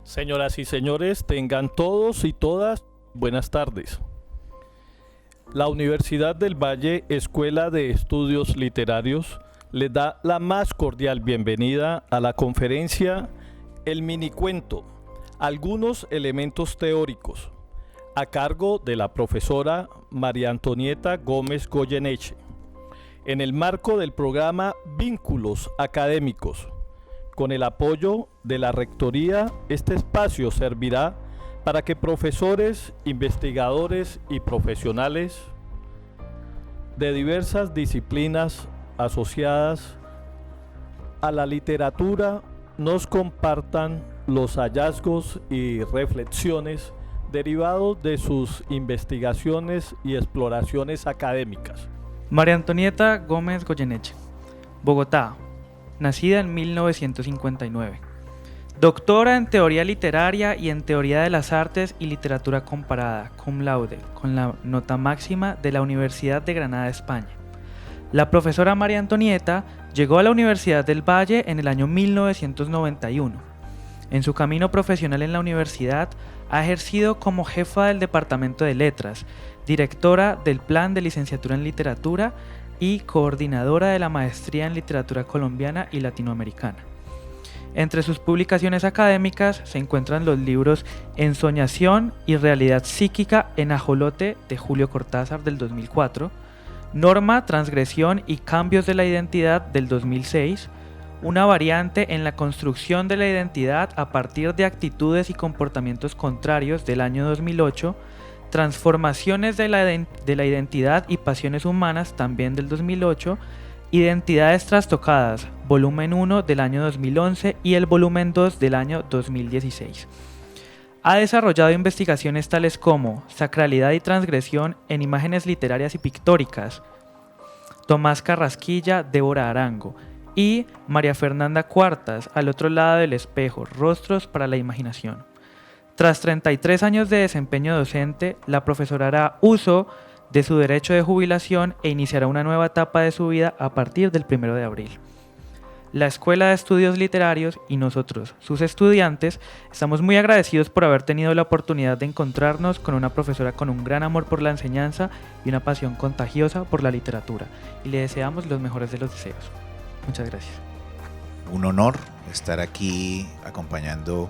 Señoras y señores, tengan todos y todas buenas tardes. La Universidad del Valle, Escuela de Estudios Literarios, les da la más cordial bienvenida a la conferencia El minicuento, algunos elementos teóricos, a cargo de la profesora María Antonieta Gómez Goyeneche, en el marco del programa Vínculos Académicos. Con el apoyo de la Rectoría, este espacio servirá para que profesores, investigadores y profesionales de diversas disciplinas asociadas a la literatura nos compartan los hallazgos y reflexiones derivados de sus investigaciones y exploraciones académicas. María Antonieta Gómez Goyeneche, Bogotá, nacida en 1959. Doctora en Teoría Literaria y en Teoría de las Artes y Literatura Comparada, cum laude, con la nota máxima de la Universidad de Granada, España. La profesora María Antonieta llegó a la Universidad del Valle en el año 1991. En su camino profesional en la universidad ha ejercido como jefa del Departamento de Letras, directora del Plan de Licenciatura en Literatura y coordinadora de la Maestría en Literatura Colombiana y Latinoamericana. Entre sus publicaciones académicas se encuentran los libros Ensoñación y Realidad Psíquica en Ajolote de Julio Cortázar del 2004, Norma, Transgresión y Cambios de la Identidad del 2006, una variante en la construcción de la identidad a partir de actitudes y comportamientos contrarios del año 2008, Transformaciones de la identidad y pasiones humanas, también del 2008, Identidades trastocadas, volumen 1 del año 2011 y el volumen 2 del año 2016. Ha desarrollado investigaciones tales como Sacralidad y transgresión en imágenes literarias y pictóricas, Tomás Carrasquilla, Débora Arango, y María Fernanda Cuartas, Al otro lado del espejo, Rostros para la imaginación. Tras 33 años de desempeño docente, la profesora hará uso de su derecho de jubilación e iniciará una nueva etapa de su vida a partir del 1 de abril. La Escuela de Estudios Literarios y nosotros, sus estudiantes, estamos muy agradecidos por haber tenido la oportunidad de encontrarnos con una profesora con un gran amor por la enseñanza y una pasión contagiosa por la literatura, y le deseamos los mejores de los deseos. Muchas gracias. Un honor estar aquí acompañando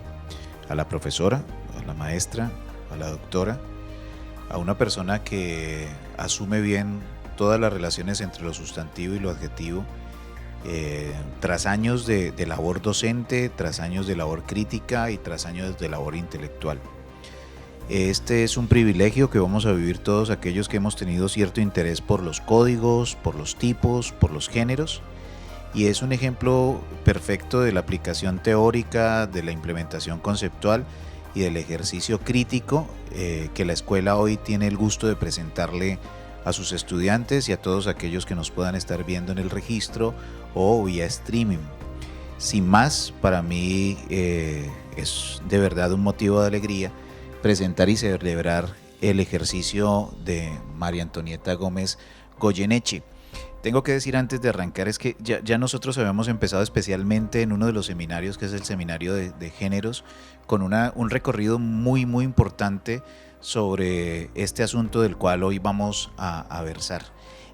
a la profesora, a la maestra, a la doctora, a una persona que asume bien todas las relaciones entre lo sustantivo y lo adjetivo, tras años de labor docente, tras años de labor crítica y tras años de labor intelectual. Este es un privilegio que vamos a vivir todos aquellos que hemos tenido cierto interés por los códigos, por los tipos, por los géneros, y es un ejemplo perfecto de la aplicación teórica, de la implementación conceptual y del ejercicio crítico que la escuela hoy tiene el gusto de presentarle a sus estudiantes y a todos aquellos que nos puedan estar viendo en el registro o vía streaming. Sin más, para mí es de verdad un motivo de alegría presentar y celebrar el ejercicio de María Antonieta Gómez Goyeneche. Tengo que decir antes de arrancar es que ya nosotros habíamos empezado especialmente en uno de los seminarios, que es el seminario de géneros, con un recorrido muy importante sobre este asunto del cual hoy vamos a versar.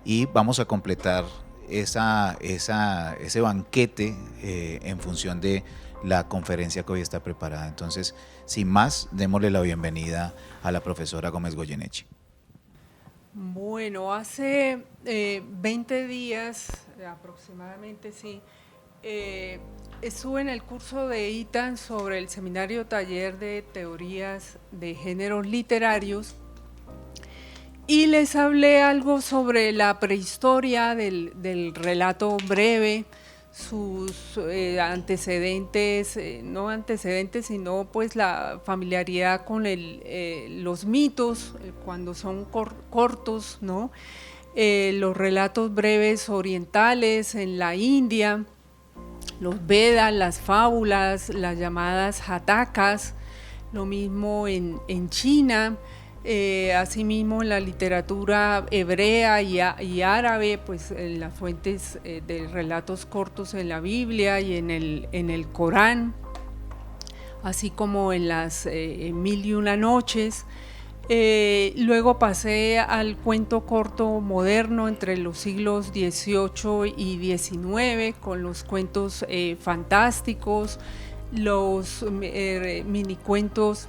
Y vamos a completar ese banquete en función de la conferencia que hoy está preparada. Entonces, sin más, démosle la bienvenida a la profesora Gómez Goyeneche. Bueno, hace 20 días aproximadamente, sí, estuve en el curso de ITAN sobre el seminario taller de teorías de géneros literarios y les hablé algo sobre la prehistoria del relato breve, sus antecedentes, no antecedentes, sino pues la familiaridad con los mitos cuando son cortos, ¿no? Los relatos breves orientales en la India, los Vedas, las fábulas, las llamadas jatakas, lo mismo en China. Asimismo en la literatura hebrea y árabe, pues en las fuentes de relatos cortos en la Biblia y en el Corán, así como en las Mil y una noches. Luego pasé al cuento corto moderno entre los siglos XVIII y XIX, con los cuentos fantásticos, los minicuentos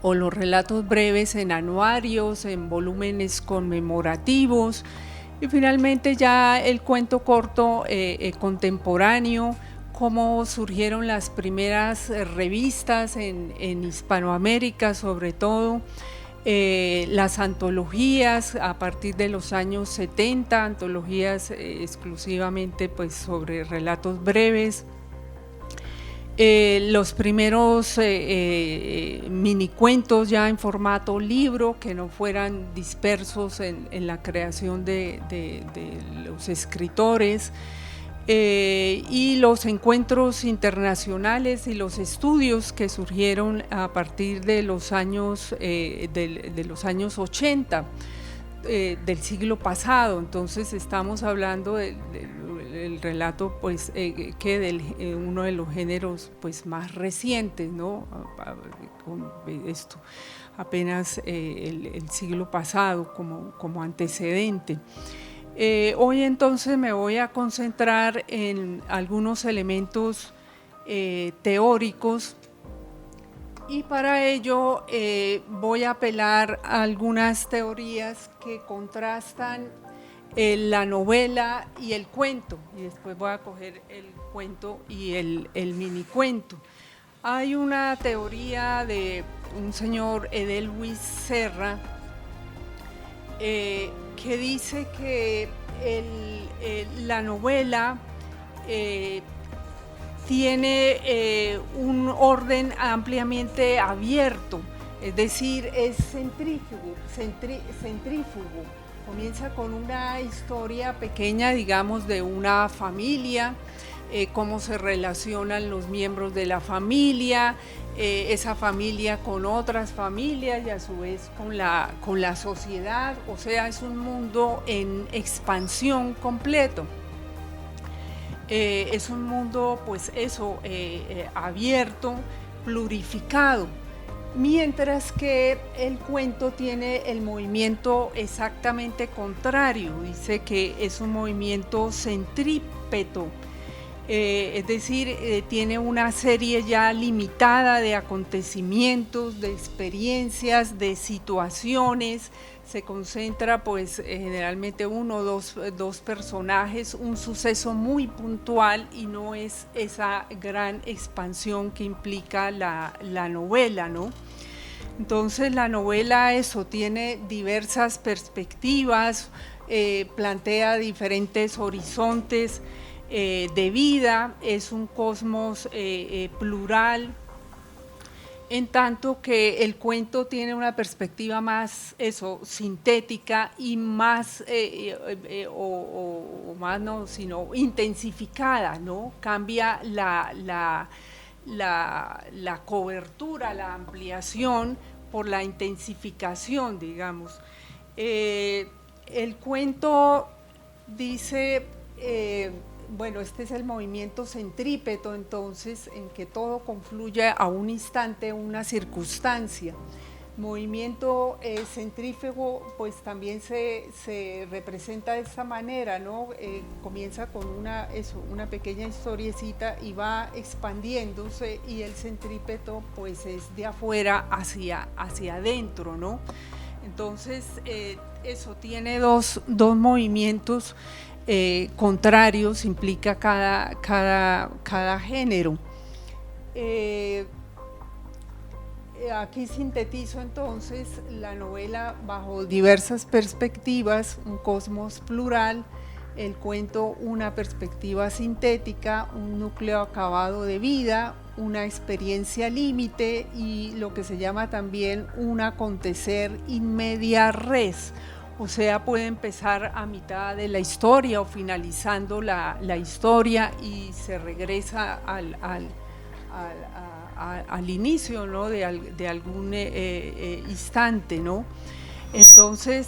o los relatos breves en anuarios, en volúmenes conmemorativos, y finalmente ya el cuento corto contemporáneo, cómo surgieron las primeras revistas en Hispanoamérica, sobre todo las antologías a partir de los años 70, antologías exclusivamente pues sobre relatos breves. Los primeros minicuentos ya en formato libro, que no fueran dispersos en la creación de los escritores, y los encuentros internacionales y los estudios que surgieron a partir de los años, de los años 80 del siglo pasado. Entonces estamos hablando del relato pues que uno de los géneros pues más recientes, ¿no? Con esto apenas el siglo pasado como antecedente. Hoy entonces me voy a concentrar en algunos elementos teóricos, y para ello voy a apelar a algunas teorías que contrastan la novela y el cuento, y después voy a coger el cuento y el minicuento. Hay una teoría de un señor Edelweiss Serra que dice que la novela tiene un orden ampliamente abierto, es decir, es centrífugo. Comienza con una historia pequeña, digamos, de una familia, cómo se relacionan los miembros de la familia, esa familia con otras familias y a su vez con la sociedad. O sea, es un mundo en expansión completo. Es un mundo, pues eso, abierto, plurificado, mientras que el cuento tiene el movimiento exactamente contrario. Dice que es un movimiento centrípeto, es decir, tiene una serie ya limitada de acontecimientos, de experiencias, de situaciones. Se concentra pues generalmente uno o dos personajes, un suceso muy puntual, y no es esa gran expansión que implica la novela, ¿no? Entonces la novela tiene diversas perspectivas, plantea diferentes horizontes de vida, es un cosmos plural, en tanto que el cuento tiene una perspectiva más sintética y más más no, sino intensificada, ¿no? Cambia la cobertura, la ampliación por la intensificación, digamos. El cuento dice, bueno, este es el movimiento centrípeto, entonces, en que todo confluye a un instante, una circunstancia. Movimiento centrífugo, pues también se representa de esta manera, ¿no? Comienza con una pequeña historiecita y va expandiéndose, y el centrípeto pues es de afuera hacia adentro, ¿no? Entonces, eso tiene dos movimientos contrarios, implica cada género. Aquí sintetizo entonces la novela bajo diversas perspectivas: un cosmos plural, el cuento una perspectiva sintética, un núcleo acabado de vida, una experiencia límite y lo que se llama también un acontecer in media res. O sea, puede empezar a mitad de la historia o finalizando la historia y se regresa al inicio, ¿no? de algún instante, ¿no? Entonces,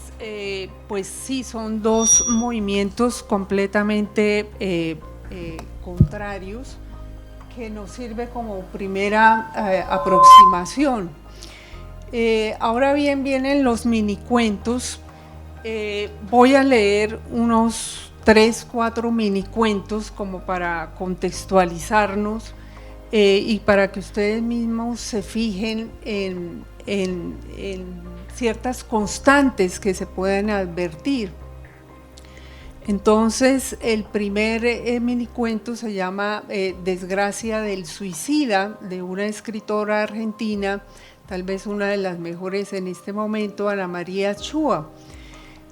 pues sí, son dos movimientos completamente contrarios que nos sirve como primera aproximación. Ahora bien, vienen los minicuentos. Voy a leer unos 3, 4 minicuentos como para contextualizarnos y para que ustedes mismos se fijen en ciertas constantes que se pueden advertir. Entonces, el primer minicuento se llama Desgracia del suicida, de una escritora argentina, tal vez una de las mejores en este momento, Ana María Chua.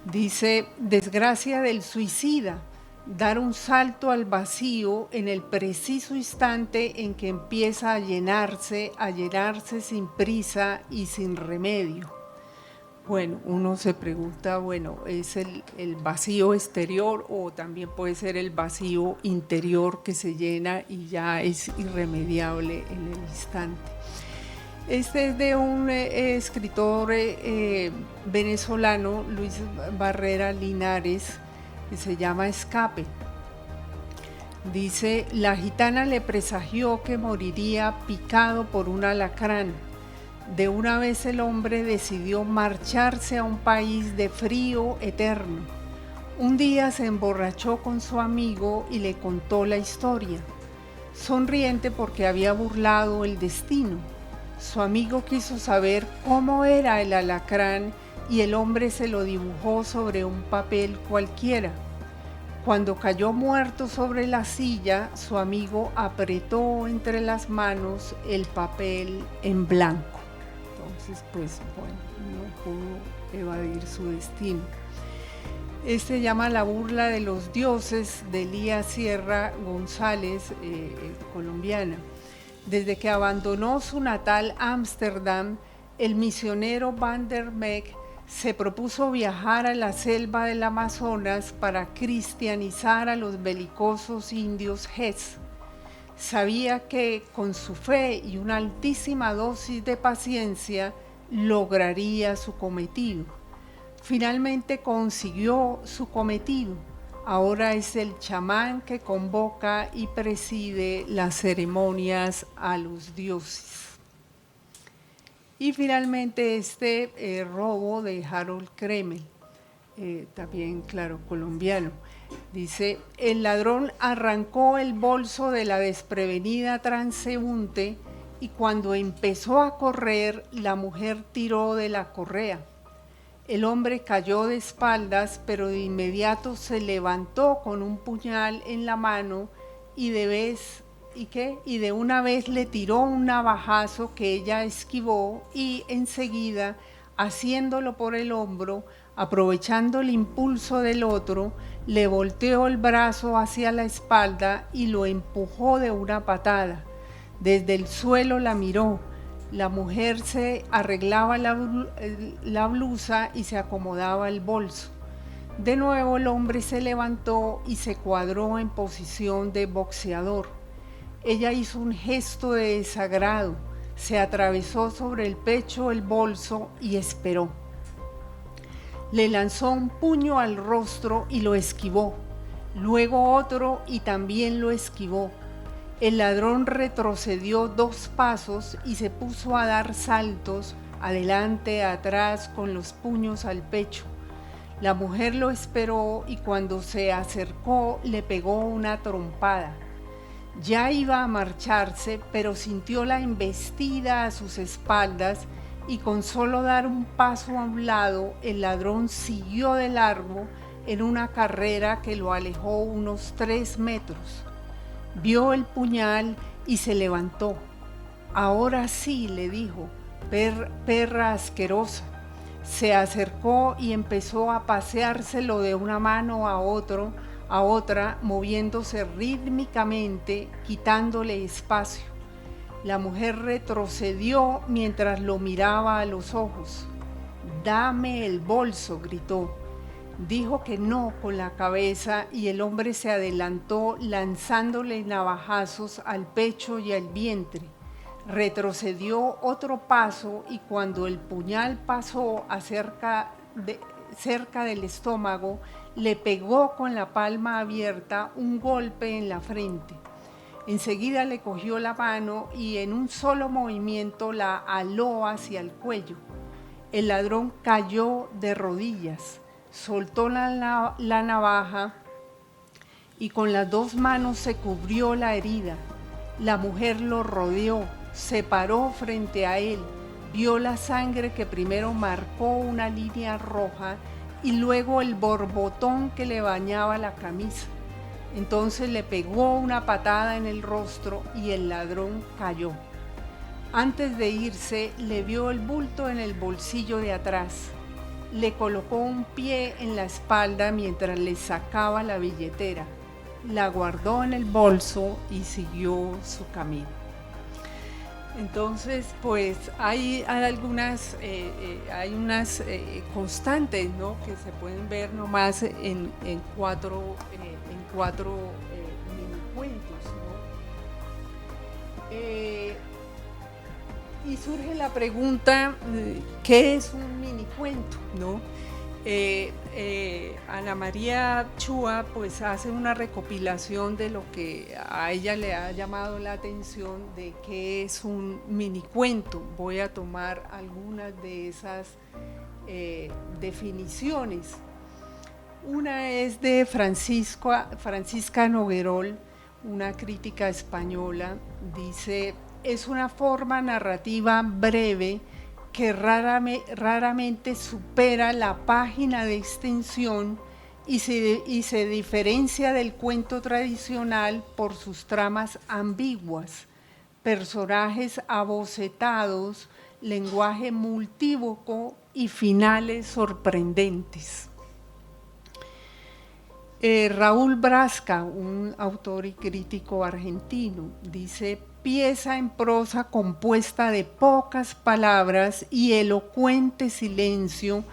Dice: desgracia del suicida, dar un salto al vacío en el preciso instante en que empieza a llenarse sin prisa y sin remedio. Bueno, uno se pregunta, bueno, ¿es el vacío exterior o también puede ser el vacío interior que se llena y ya es irremediable en el instante? Este es de un escritor venezolano, Luis Barrera Linares, que se llama Escape. Dice: la gitana le presagió que moriría picado por un alacrán. De una vez el hombre decidió marcharse a un país de frío eterno. Un día se emborrachó con su amigo y le contó la historia, sonriente porque había burlado el destino. Su amigo quiso saber cómo era el alacrán y el hombre se lo dibujó sobre un papel cualquiera. Cuando cayó muerto sobre la silla, su amigo apretó entre las manos el papel en blanco. Entonces, pues bueno, no pudo evadir su destino. Este se llama La burla de los dioses, de Lía Sierra González, colombiana. Desde que abandonó su natal Ámsterdam, el misionero Van der Meck se propuso viajar a la selva del Amazonas para cristianizar a los belicosos indios Hes. Sabía que con su fe y una altísima dosis de paciencia lograría su cometido. Finalmente consiguió su cometido. Ahora es el chamán que convoca y preside las ceremonias a los dioses. Y finalmente este robo de Harold Kremel, también claro, colombiano. Dice: el ladrón arrancó el bolso de la desprevenida transeúnte y cuando empezó a correr, la mujer tiró de la correa. El hombre cayó de espaldas, pero de inmediato se levantó con un puñal en la mano y de una vez le tiró un navajazo que ella esquivó y enseguida, haciéndolo por el hombro, aprovechando el impulso del otro, le volteó el brazo hacia la espalda y lo empujó de una patada. Desde el suelo la miró. La mujer se arreglaba la blusa y se acomodaba el bolso. De nuevo el hombre se levantó y se cuadró en posición de boxeador. Ella hizo un gesto de desagrado, se atravesó sobre el pecho el bolso y esperó. Le lanzó un puño al rostro y lo esquivó, luego otro y también lo esquivó. El ladrón retrocedió 2 pasos y se puso a dar saltos, adelante, atrás, con los puños al pecho. La mujer lo esperó y cuando se acercó le pegó una trompada. Ya iba a marcharse, pero sintió la embestida a sus espaldas y con solo dar un paso a un lado, el ladrón siguió de largo en una carrera que lo alejó unos 3 metros. Vio el puñal y se levantó. Ahora sí, le dijo, perra asquerosa. Se acercó y empezó a paseárselo de una mano a otra, moviéndose rítmicamente, quitándole espacio. La mujer retrocedió mientras lo miraba a los ojos. «Dame el bolso», gritó. Dijo que no con la cabeza y el hombre se adelantó lanzándole navajazos al pecho y al vientre. Retrocedió otro paso y cuando el puñal pasó cerca del estómago, le pegó con la palma abierta un golpe en la frente. Enseguida le cogió la mano y en un solo movimiento la aló hacia el cuello. El ladrón cayó de rodillas, soltó la navaja y con las 2 manos se cubrió la herida. La mujer lo rodeó, se paró frente a él, vio la sangre que primero marcó una línea roja y luego el borbotón que le bañaba la camisa. Entonces le pegó una patada en el rostro y el ladrón cayó. Antes de irse, le vio el bulto en el bolsillo de atrás. Le colocó un pie en la espalda mientras le sacaba la billetera. La guardó en el bolso y siguió su camino. Entonces, pues hay algunas, hay unas constantes, ¿no?, que se pueden ver nomás en 4 minicuentos, ¿no? Y surge la pregunta, ¿qué es un minicuento?, ¿no? Ana María Chúa pues hace una recopilación de lo que a ella le ha llamado la atención de qué es un minicuento. Voy a tomar algunas de esas definiciones. Una es de Francisca Noguerol, una crítica española. Dice: es una forma narrativa breve que raramente supera la página de extensión y se diferencia del cuento tradicional por sus tramas ambiguas, personajes abocetados, lenguaje multívoco y finales sorprendentes. Raúl Brasca, un autor y crítico argentino, dice: pieza en prosa compuesta de pocas palabras y elocuente silencio,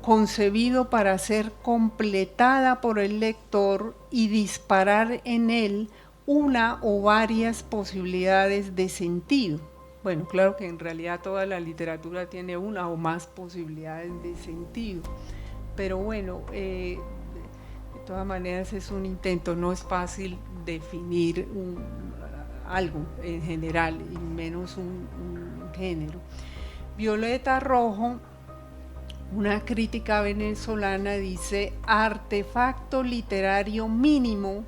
concebido para ser completada por el lector y disparar en él una o varias posibilidades de sentido. Bueno, claro que en realidad toda la literatura tiene una o más posibilidades de sentido, pero bueno, de todas maneras es un intento, no es fácil definir algo en general y menos un género. Violeta Rojo, una crítica venezolana, dice: artefacto literario mínimo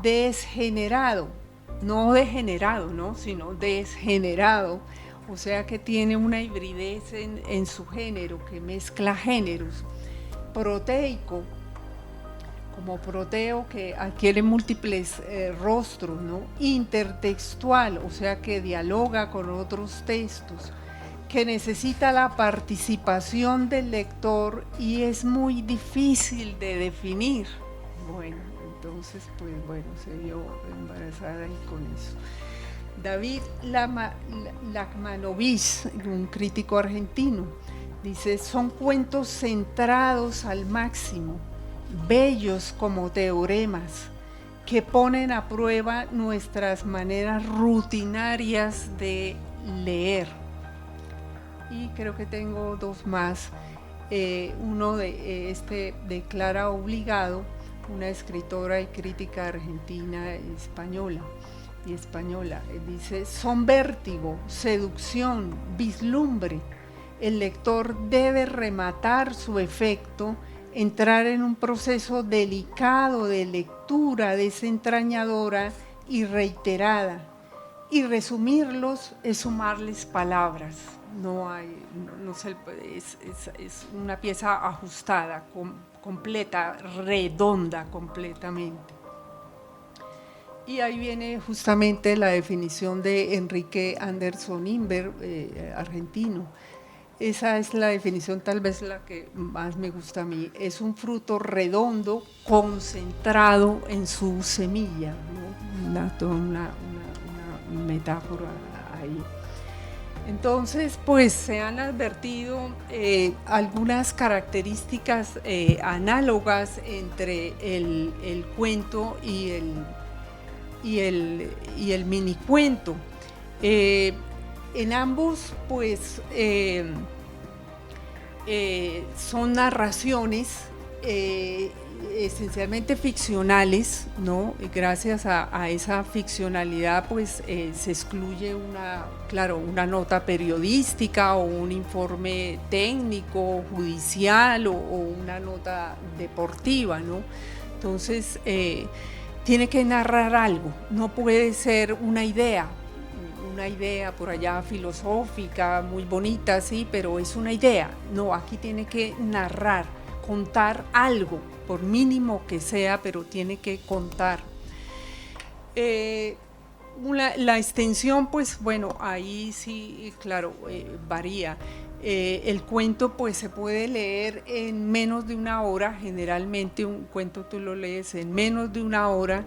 desgenerado, no degenerado, ¿no?, sino desgenerado, o sea que tiene una hibridez en su género, que mezcla géneros. Proteico, como Proteo, que adquiere múltiples rostros, ¿no? Intertextual, o sea que dialoga con otros textos, que necesita la participación del lector y es muy difícil de definir. Bueno, entonces, pues bueno, se vio embarazada ahí con eso. David Lachmanovich, un crítico argentino, dice: son cuentos centrados al máximo, bellos como teoremas, que ponen a prueba nuestras maneras rutinarias de leer. Y creo que tengo 2 más. Uno de Clara Obligado, una escritora y crítica argentina española. Dice: son vértigo, seducción, vislumbre. El lector debe rematar su efecto, entrar en un proceso delicado de lectura desentrañadora y reiterada, y resumirlos es sumarles palabras. Es una pieza ajustada, completa, redonda completamente. Y ahí viene justamente la definición de Enrique Anderson Inver, argentino. Esa es la definición, tal vez la que más me gusta a mí. Es un fruto redondo, concentrado en su semilla, ¿no? Una metáfora ahí. Entonces, pues se han advertido algunas características análogas entre el cuento y el minicuento. En ambos, pues, son narraciones esencialmente ficcionales, ¿no? Gracias a esa ficcionalidad, pues se excluye una nota periodística o un informe técnico, judicial o una nota deportiva, ¿no? Entonces, tiene que narrar algo, no puede ser una idea por allá filosófica, muy bonita, sí, pero es una idea. No, aquí tiene que narrar, contar algo, por mínimo que sea, pero tiene que contar. La extensión, pues bueno, ahí sí, claro, varía. El cuento pues se puede leer en menos de una hora, generalmente un cuento tú lo lees en menos de una hora.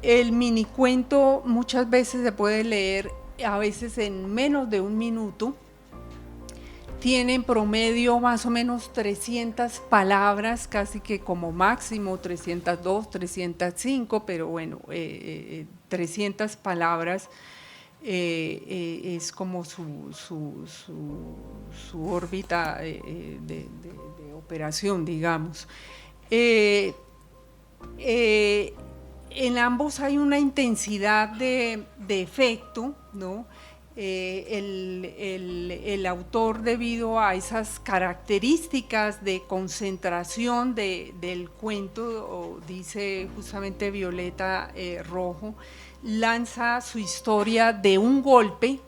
El minicuento muchas veces se puede leer a veces en menos de un minuto. Tiene en promedio más o menos 300 palabras, casi que como máximo 302, 305, pero bueno, 300 palabras es como su órbita de operación, digamos. En ambos hay una intensidad de efecto, ¿no? El autor, debido a esas características de concentración del cuento, dice justamente Violeta Rojo, lanza su historia de un golpe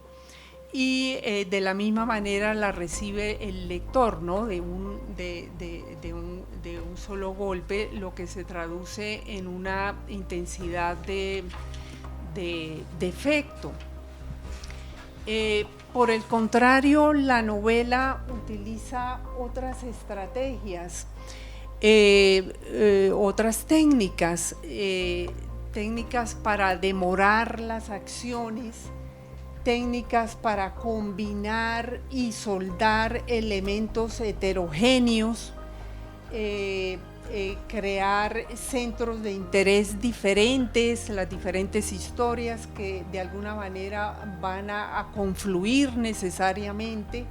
y de la misma manera la recibe el lector, ¿no? de un solo golpe, lo que se traduce en una intensidad de efecto. Por el contrario, la novela utiliza otras estrategias, otras técnicas para demorar las acciones, técnicas para combinar y soldar elementos heterogéneos, crear centros de interés diferentes, las diferentes historias que de alguna manera van a confluir necesariamente,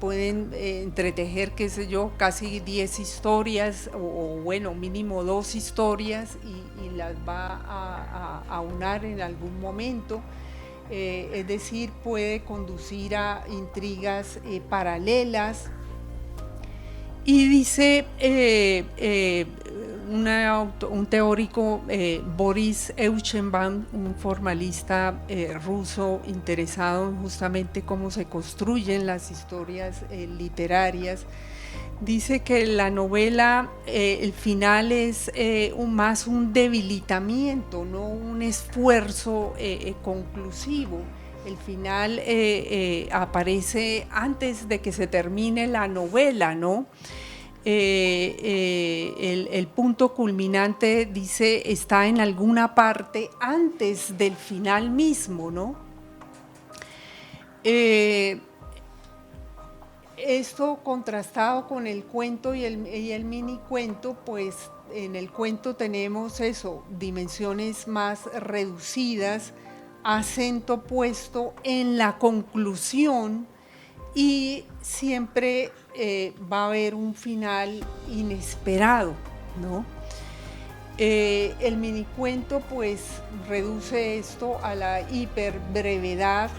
pueden entretejer, qué sé yo, casi 10 historias o bueno, mínimo 2 historias y las va a aunar en algún momento. Es decir, puede conducir a intrigas paralelas. Y dice un teórico, Boris Euchenbaum, un formalista ruso interesado en justamente cómo se construyen las historias literarias, dice que la novela, el final es más un debilitamiento, no un esfuerzo conclusivo. El final aparece antes de que se termine la novela, ¿no? El punto culminante, dice, está en alguna parte antes del final mismo, ¿no? Esto contrastado con el cuento y el minicuento, pues en el cuento tenemos eso, dimensiones más reducidas, acento puesto en la conclusión y siempre va a haber un final inesperado, ¿no? El minicuento pues reduce esto a la hiperbrevedad.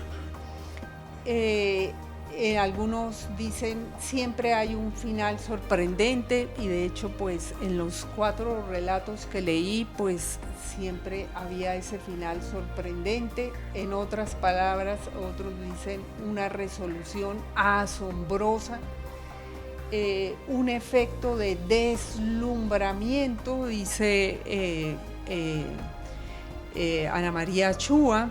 Algunos dicen siempre hay un final sorprendente y de hecho pues en los 4 relatos que leí pues siempre había ese final sorprendente. En otras palabras, otros dicen una resolución asombrosa, un efecto de deslumbramiento, dice Ana María Chua.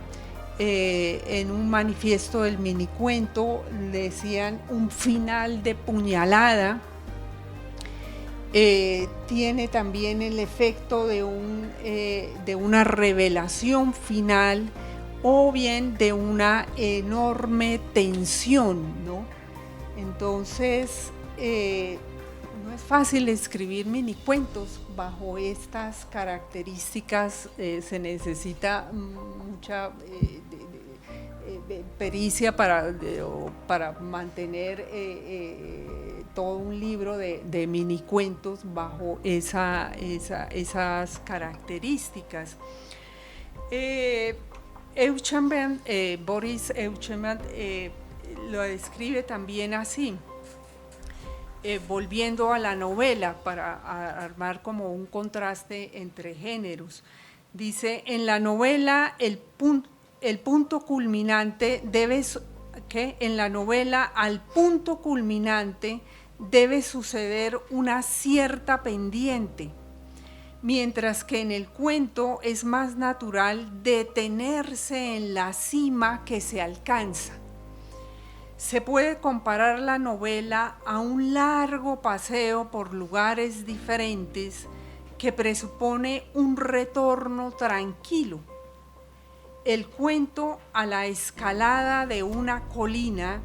En un manifiesto del minicuento decían un final de puñalada. Tiene también el efecto de una revelación final o bien de una enorme tensión, ¿no? Entonces, no es fácil escribir minicuentos bajo estas características. Se necesita mucha pericia para mantener todo un libro de minicuentos bajo esas características. Boris Euchenbach lo describe también así, volviendo a la novela para armar como un contraste entre géneros. Dice, en la novela el punto culminante en la novela al punto culminante debe suceder una cierta pendiente, mientras que en el cuento es más natural detenerse en la cima que se alcanza. Se puede comparar la novela a un largo paseo por lugares diferentes que presupone un retorno tranquilo. El cuento a la escalada de una colina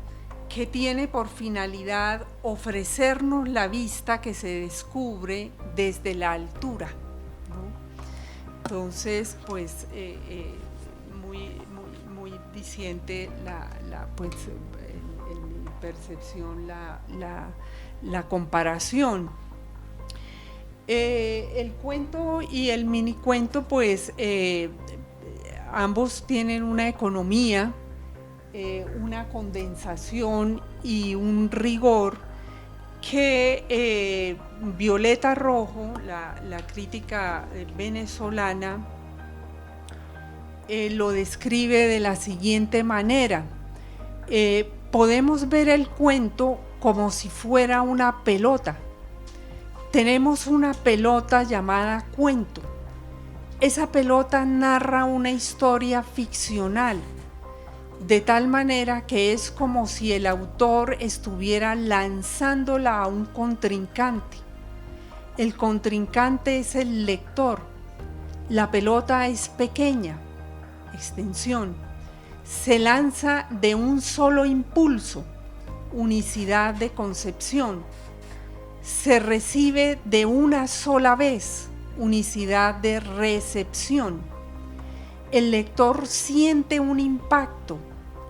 que tiene por finalidad ofrecernos la vista que se descubre desde la altura, ¿no? Entonces, pues, muy diciente en mi percepción la comparación. El cuento y el minicuento, pues, ambos tienen una economía, una condensación y un rigor que Violeta Rojo, la crítica venezolana, lo describe de la siguiente manera. Podemos ver el cuento como si fuera una pelota. Tenemos una pelota llamada cuento. Esa pelota narra una historia ficcional, de tal manera que es como si el autor estuviera lanzándola a un contrincante. El contrincante es el lector. La pelota es pequeña, extensión. Se lanza de un solo impulso, unicidad de concepción. Se recibe de una sola vez, unicidad de recepción. El lector siente un impacto,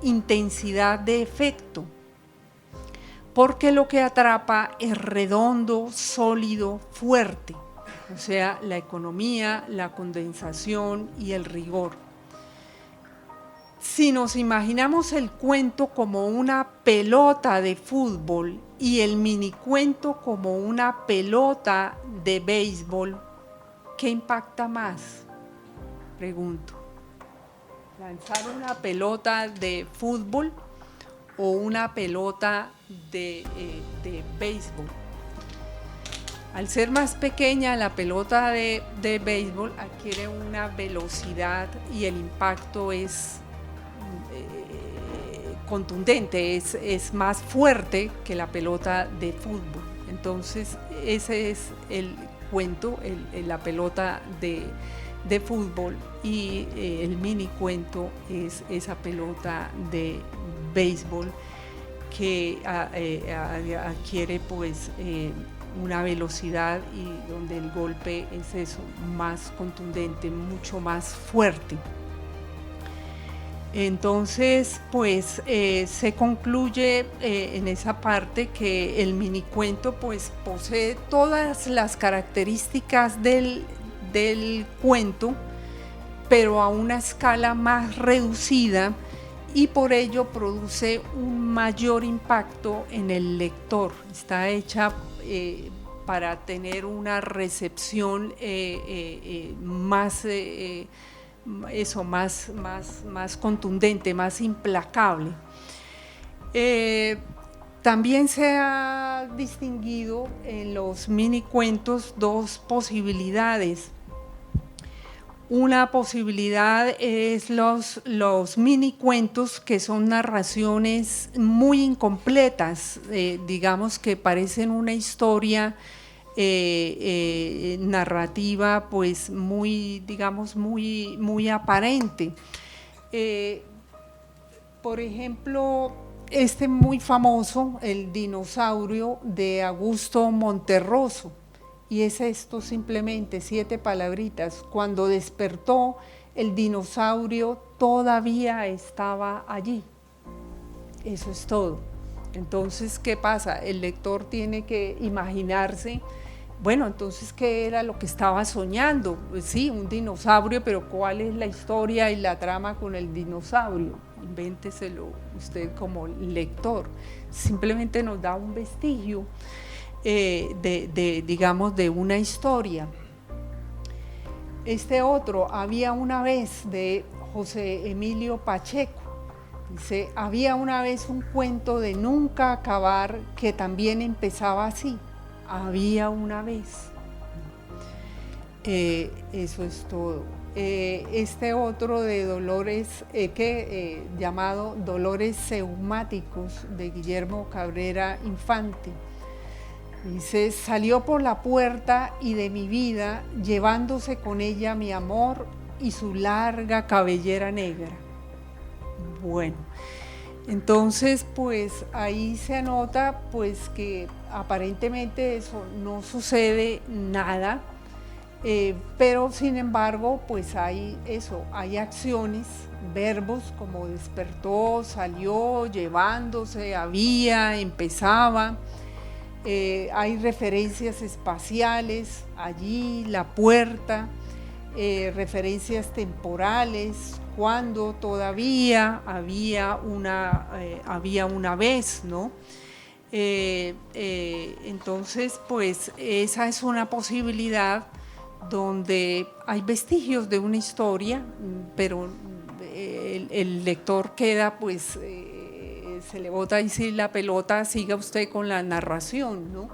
intensidad de efecto, porque lo que atrapa es redondo, sólido, fuerte, o sea, la economía, la condensación y el rigor. Si nos imaginamos el cuento como una pelota de fútbol y el minicuento como una pelota de béisbol, ¿qué impacta más? Pregunto. ¿Lanzar una pelota de fútbol o una pelota de béisbol? Al ser más pequeña, la pelota de béisbol adquiere una velocidad y el impacto es contundente, es más fuerte que la pelota de fútbol. Entonces, ese es el cuento, la pelota de fútbol, y el mini cuento es esa pelota de béisbol que adquiere pues una velocidad y donde el golpe es eso, más contundente, mucho más fuerte. Entonces, pues se concluye en esa parte que el minicuento pues posee todas las características del cuento, pero a una escala más reducida, y por ello produce un mayor impacto en el lector. Está hecha para tener una recepción más contundente, más implacable. También se ha distinguido en los minicuentos dos posibilidades. Una posibilidad es los minicuentos, que son narraciones muy incompletas, digamos que parecen una historia narrativa pues muy aparente. Por ejemplo, muy famoso, El dinosaurio, de Augusto Monterroso, y es esto simplemente 7 palabritas. Cuando despertó, el dinosaurio todavía estaba allí. Eso es todo. Entonces, ¿qué pasa? El lector tiene que imaginarse, bueno, entonces, ¿qué era lo que estaba soñando? Pues sí, un dinosaurio, pero ¿cuál es la historia y la trama con el dinosaurio? Invénteselo usted como lector. Simplemente nos da un vestigio digamos, de una historia. Este otro, Había una vez, de José Emilio Pacheco. Dice, había una vez un cuento de nunca acabar que también empezaba así. Había una vez. Eso es todo. Este otro de Dolores, llamado Dolores Seumáticos, de Guillermo Cabrera Infante. Dice, salió por la puerta y de mi vida, llevándose con ella mi amor y su larga cabellera negra. Bueno, entonces pues ahí se anota pues que aparentemente eso no sucede nada, pero sin embargo pues hay acciones, verbos como despertó, salió, llevándose, había, empezaba. Hay referencias espaciales allí, la puerta, referencias temporales, cuando todavía había una vez, ¿no? Entonces, pues esa es una posibilidad donde hay vestigios de una historia, pero el lector queda pues se le bota y si la pelota, siga usted con la narración, ¿no?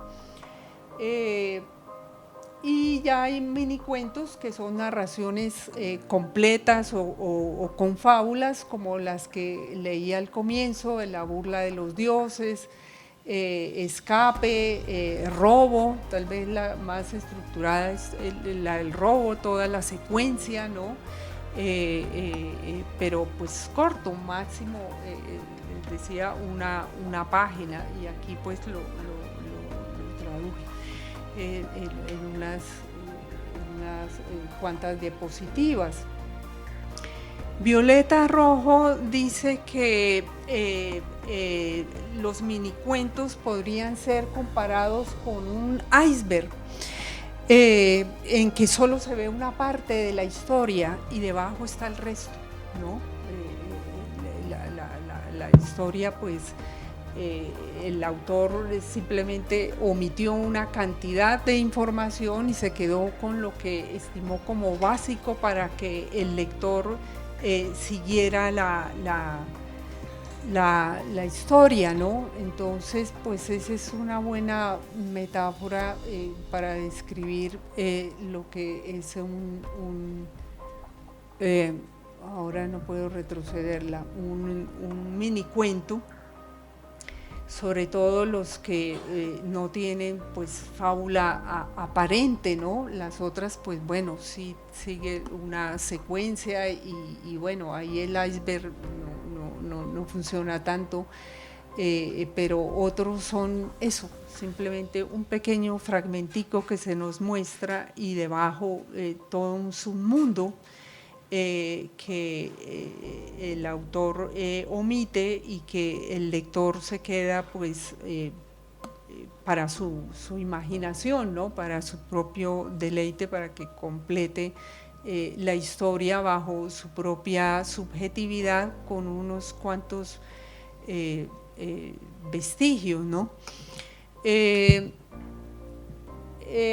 Y ya hay minicuentos que son narraciones completas o con fábulas, como las que leí al comienzo, La burla de los dioses, Escape, Robo, tal vez la más estructurada es la del robo, toda la secuencia, ¿no? Pero pues corto, máximo, decía una página, y aquí pues lo traduje en unas cuantas diapositivas. Violeta Rojo dice que los minicuentos podrían ser comparados con un iceberg, en que solo se ve una parte de la historia y debajo está el resto, ¿no? La historia, pues, el autor simplemente omitió una cantidad de información y se quedó con lo que estimó como básico para que el lector siguiera la historia, ¿no? Entonces, pues esa es una buena metáfora para describir lo que es ahora no puedo retrocederla, un minicuento, sobre todo los que no tienen pues fábula aparente, ¿no? Las otras pues bueno, sí sigue una secuencia y bueno, ahí el iceberg no funciona tanto, pero otros son eso, simplemente un pequeño fragmentico que se nos muestra y debajo todo un submundo que el autor omite y que el lector se queda pues para su imaginación, ¿no? Para su propio deleite, para que complete la historia bajo su propia subjetividad con unos cuantos vestigios, ¿no?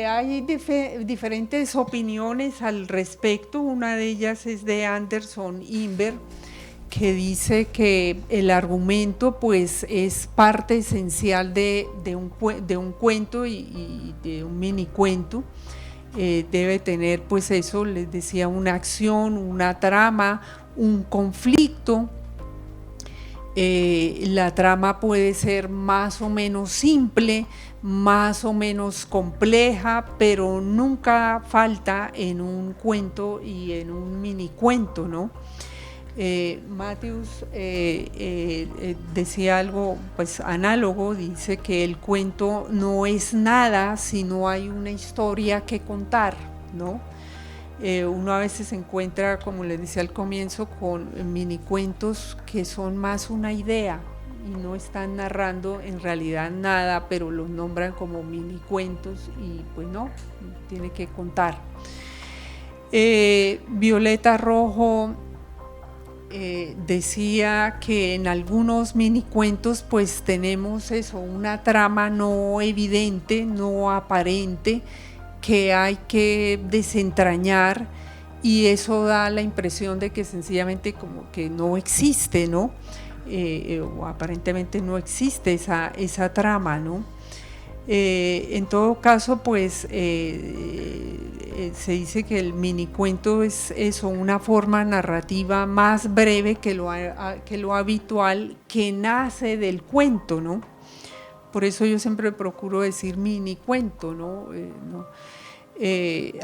Hay diferentes opiniones al respecto. Una de ellas es de Anderson Inver, que dice que el argumento pues es parte esencial de un cuento y de un minicuento. Debe tener pues eso, les decía, una acción, una trama, un conflicto. La trama puede ser más o menos simple, más o menos compleja, pero nunca falta en un cuento y en un minicuento, ¿no? Matthews decía algo pues análogo, dice que el cuento no es nada si no hay una historia que contar, ¿no? Uno a veces se encuentra, como les decía al comienzo, con minicuentos que son más una idea y no están narrando en realidad nada, pero los nombran como mini cuentos y pues no, tiene que contar. Violeta Rojo decía que en algunos mini cuentos pues tenemos eso, una trama no evidente, no aparente, que hay que desentrañar, y eso da la impresión de que sencillamente como que no existe, ¿no? O aparentemente no existe esa trama, ¿no? En todo caso, pues se dice que el minicuento es eso, una forma narrativa más breve que lo habitual, que nace del cuento, ¿no? Por eso yo siempre procuro decir minicuento, ¿no?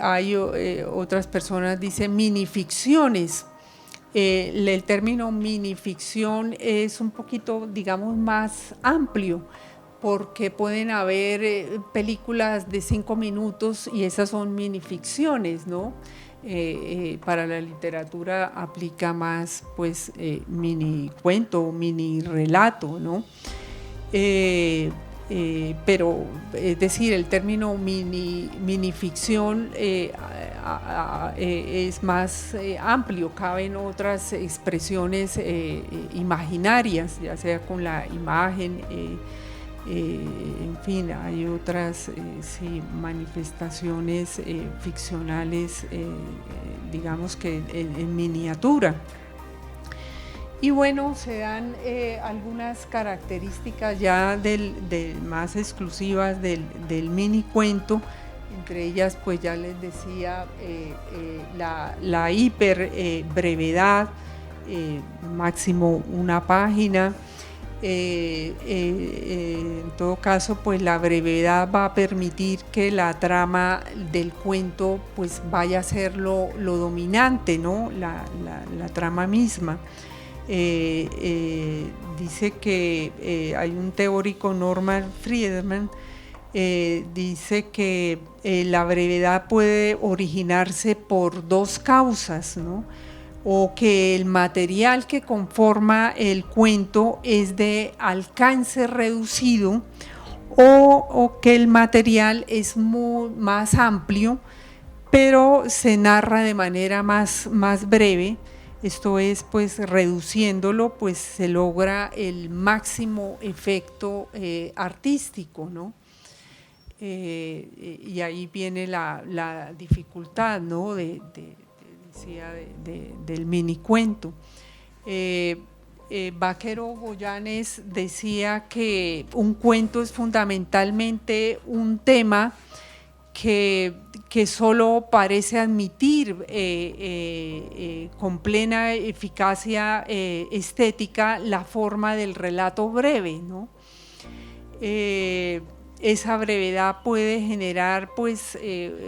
Hay otras personas dicen minificciones. El término minificción es un poquito, digamos, más amplio, porque pueden haber películas de 5 minutos y esas son minificciones, ¿no? Para la literatura aplica más, pues, mini cuento, mini relato, ¿no? Pero, es decir, el término minificción es más amplio, caben otras expresiones imaginarias, ya sea con la imagen, en fin, hay otras manifestaciones ficcionales, digamos que en miniatura. Y bueno, se dan algunas características ya más exclusivas del mini cuento, entre ellas pues ya les decía la hiper brevedad, máximo una página. En todo caso, pues la brevedad va a permitir que la trama del cuento pues vaya a ser lo dominante, ¿no? La trama misma. Dice que hay un teórico, Norman Friedman, dice que la brevedad puede originarse por dos causas, ¿no? O que el material que conforma el cuento es de alcance reducido, o que el material es más amplio, pero se narra de manera más breve. Esto es, pues, reduciéndolo, pues se logra el máximo efecto artístico, ¿no? Y ahí viene la dificultad, ¿no? Del minicuento. Vaquero Goyanes decía que un cuento es fundamentalmente un tema que solo parece admitir con plena eficacia estética la forma del relato breve, ¿no? Esa brevedad puede generar, pues,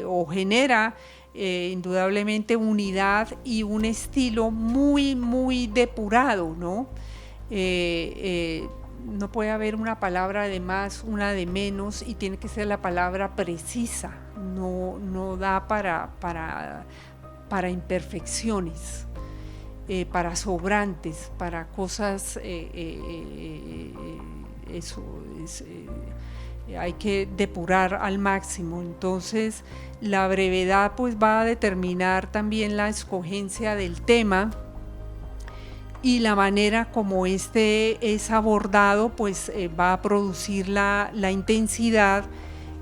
o genera indudablemente unidad y un estilo muy depurado, ¿no? No puede haber una palabra de más, una de menos, y tiene que ser la palabra precisa, no da para imperfecciones, para sobrantes, para cosas, hay que depurar al máximo. Entonces la brevedad pues va a determinar también la escogencia del tema, y la manera como este es abordado pues va a producir la intensidad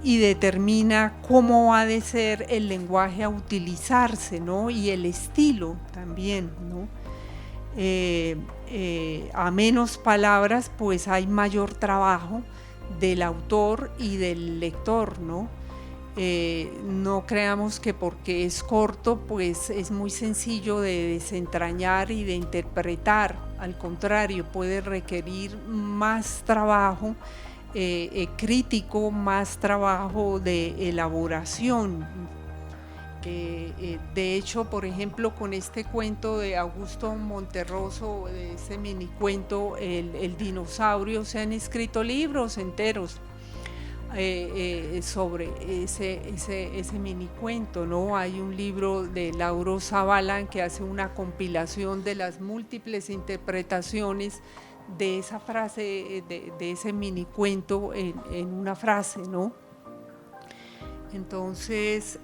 y determina cómo ha de ser el lenguaje a utilizarse, ¿no? Y el estilo también, ¿no? A menos palabras pues hay mayor trabajo del autor y del lector, ¿no? No creamos que porque es corto pues es muy sencillo de desentrañar y de interpretar. Al contrario, puede requerir más trabajo crítico, más trabajo de elaboración. De hecho, por ejemplo, con este cuento de Augusto Monterroso, de ese minicuento, el dinosaurio, se han escrito libros enteros sobre ese minicuento, ¿no? Hay un libro de Lauro Zavala que hace una compilación de las múltiples interpretaciones de esa frase, de ese mini cuento en una frase, ¿no? Entonces,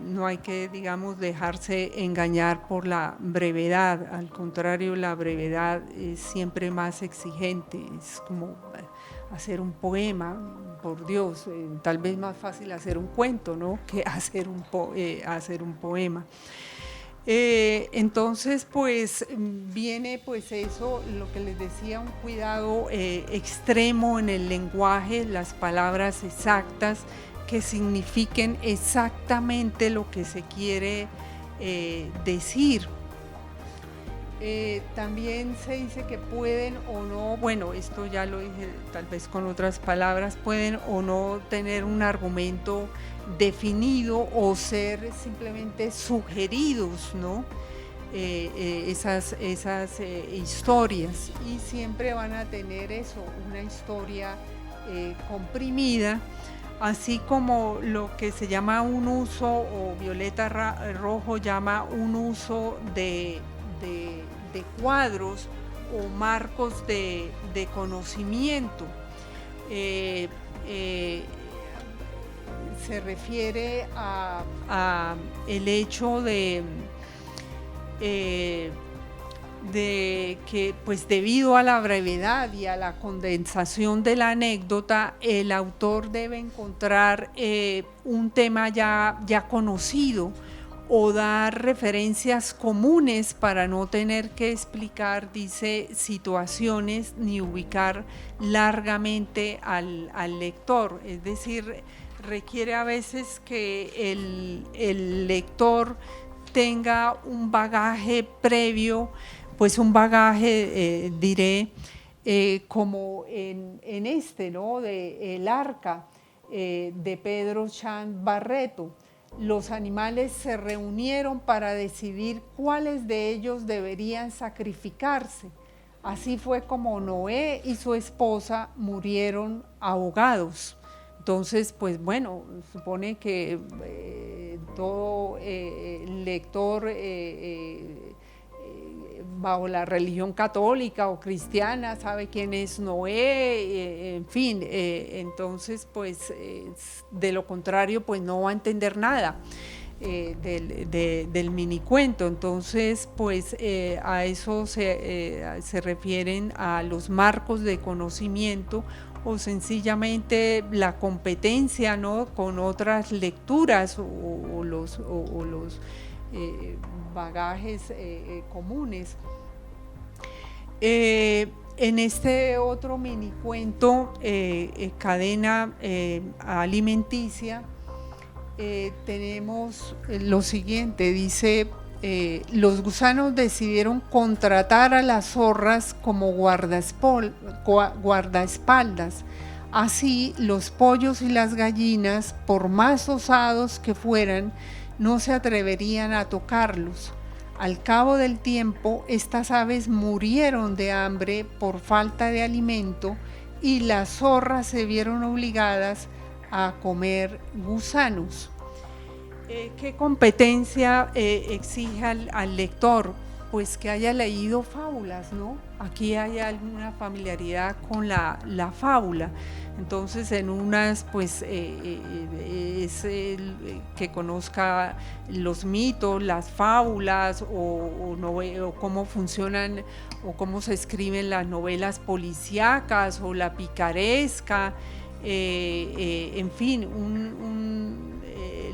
no hay que, digamos, dejarse engañar por la brevedad. Al contrario, la brevedad es siempre más exigente. Es como hacer un poema, por Dios, tal vez más fácil hacer un cuento, ¿no?, que hacer un poema. Entonces, pues viene pues eso, lo que les decía, un cuidado extremo en el lenguaje, las palabras exactas que signifiquen exactamente lo que se quiere decir. También se dice que pueden o no, bueno, esto ya lo dije tal vez con otras palabras, pueden o no tener un argumento definido o ser simplemente sugeridos, ¿no? Esas historias, y siempre van a tener eso, una historia comprimida, así como lo que se llama un uso, o Violeta Rojo llama un uso de cuadros o marcos de conocimiento. Se refiere a el hecho de que pues debido a la brevedad y a la condensación de la anécdota, el autor debe encontrar un tema ya conocido o dar referencias comunes para no tener que explicar, dice, situaciones ni ubicar largamente al lector. Es decir, requiere a veces que el lector tenga un bagaje previo, pues un bagaje, diré, como en este, ¿no?, de El Arca, de Pedro Chan Barreto. Los animales se reunieron para decidir cuáles de ellos deberían sacrificarse. Así fue como Noé y su esposa murieron ahogados. Entonces, pues bueno, supone que todo lector bajo la religión católica o cristiana sabe quién es Noé, en fin, entonces pues de lo contrario pues no va a entender nada del minicuento. Entonces pues a eso se refieren a los marcos de conocimiento, o sencillamente la competencia, ¿no?, con otras lecturas o los bagajes comunes. En este otro minicuento, Cadena Alimenticia, tenemos lo siguiente, dice: los gusanos decidieron contratar a las zorras como guardaespaldas. Así, los pollos y las gallinas, por más osados que fueran, no se atreverían a tocarlos. Al cabo del tiempo, estas aves murieron de hambre por falta de alimento, y las zorras se vieron obligadas a comer gusanos. ¿Qué competencia exige al lector? Pues que haya leído fábulas, ¿no? Aquí hay alguna familiaridad con la fábula. Entonces, en unas, pues, es que conozca los mitos, las fábulas, o cómo funcionan, o cómo se escriben las novelas policíacas, o la picaresca, en fin,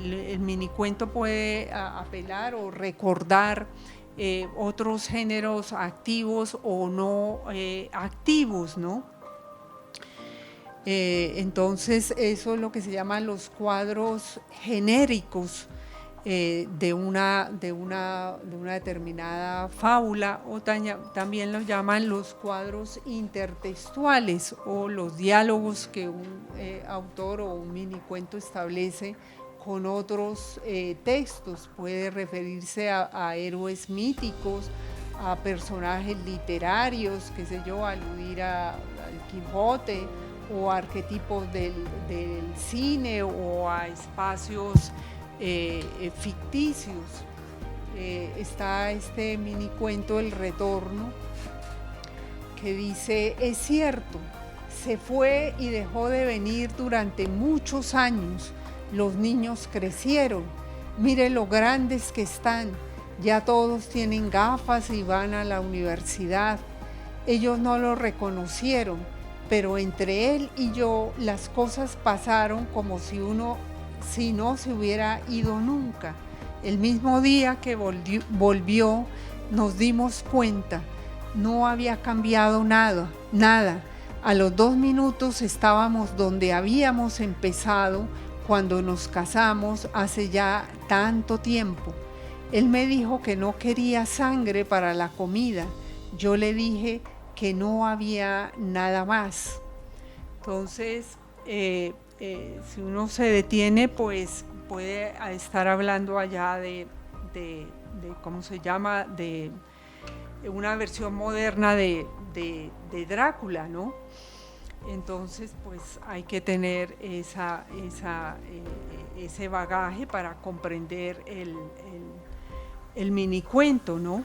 el minicuento puede apelar o recordar otros géneros activos o no activos, ¿no? Entonces eso es lo que se llaman los cuadros genéricos de una determinada fábula, o también los llaman los cuadros intertextuales, o los diálogos que un autor o un minicuento establece con otros textos. Puede referirse a héroes míticos, a personajes literarios, qué sé yo, aludir al Quijote, o a arquetipos del cine, o a espacios ficticios. Está este minicuento El Retorno, que dice: es cierto, se fue y dejó de venir durante muchos años. Los niños crecieron, mire lo grandes que están, ya todos tienen gafas y van a la universidad. Ellos no lo reconocieron, pero entre él y yo las cosas pasaron como si no se hubiera ido nunca. El mismo día que volvió, nos dimos cuenta, no había cambiado nada. A los 2 minutos estábamos donde habíamos empezado cuando nos casamos hace ya tanto tiempo. Él me dijo que no quería sangre para la comida. Yo le dije que no había nada más. Entonces, si uno se detiene, pues puede estar hablando allá de ¿cómo se llama?, de una versión moderna de Drácula, ¿no? Entonces, pues hay que tener ese bagaje para comprender el minicuento, ¿no?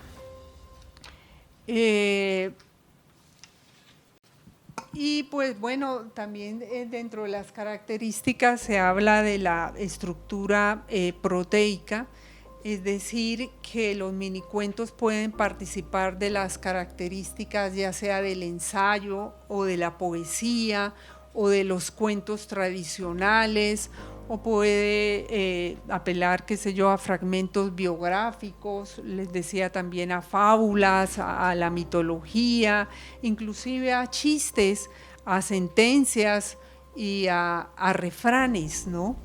Y pues bueno, también dentro de las características se habla de la estructura proteica, es decir, que los minicuentos pueden participar de las características ya sea del ensayo o de la poesía o de los cuentos tradicionales, o puede apelar, qué sé yo, a fragmentos biográficos, les decía también a fábulas, a la mitología, inclusive a chistes, a sentencias y a refranes, ¿no?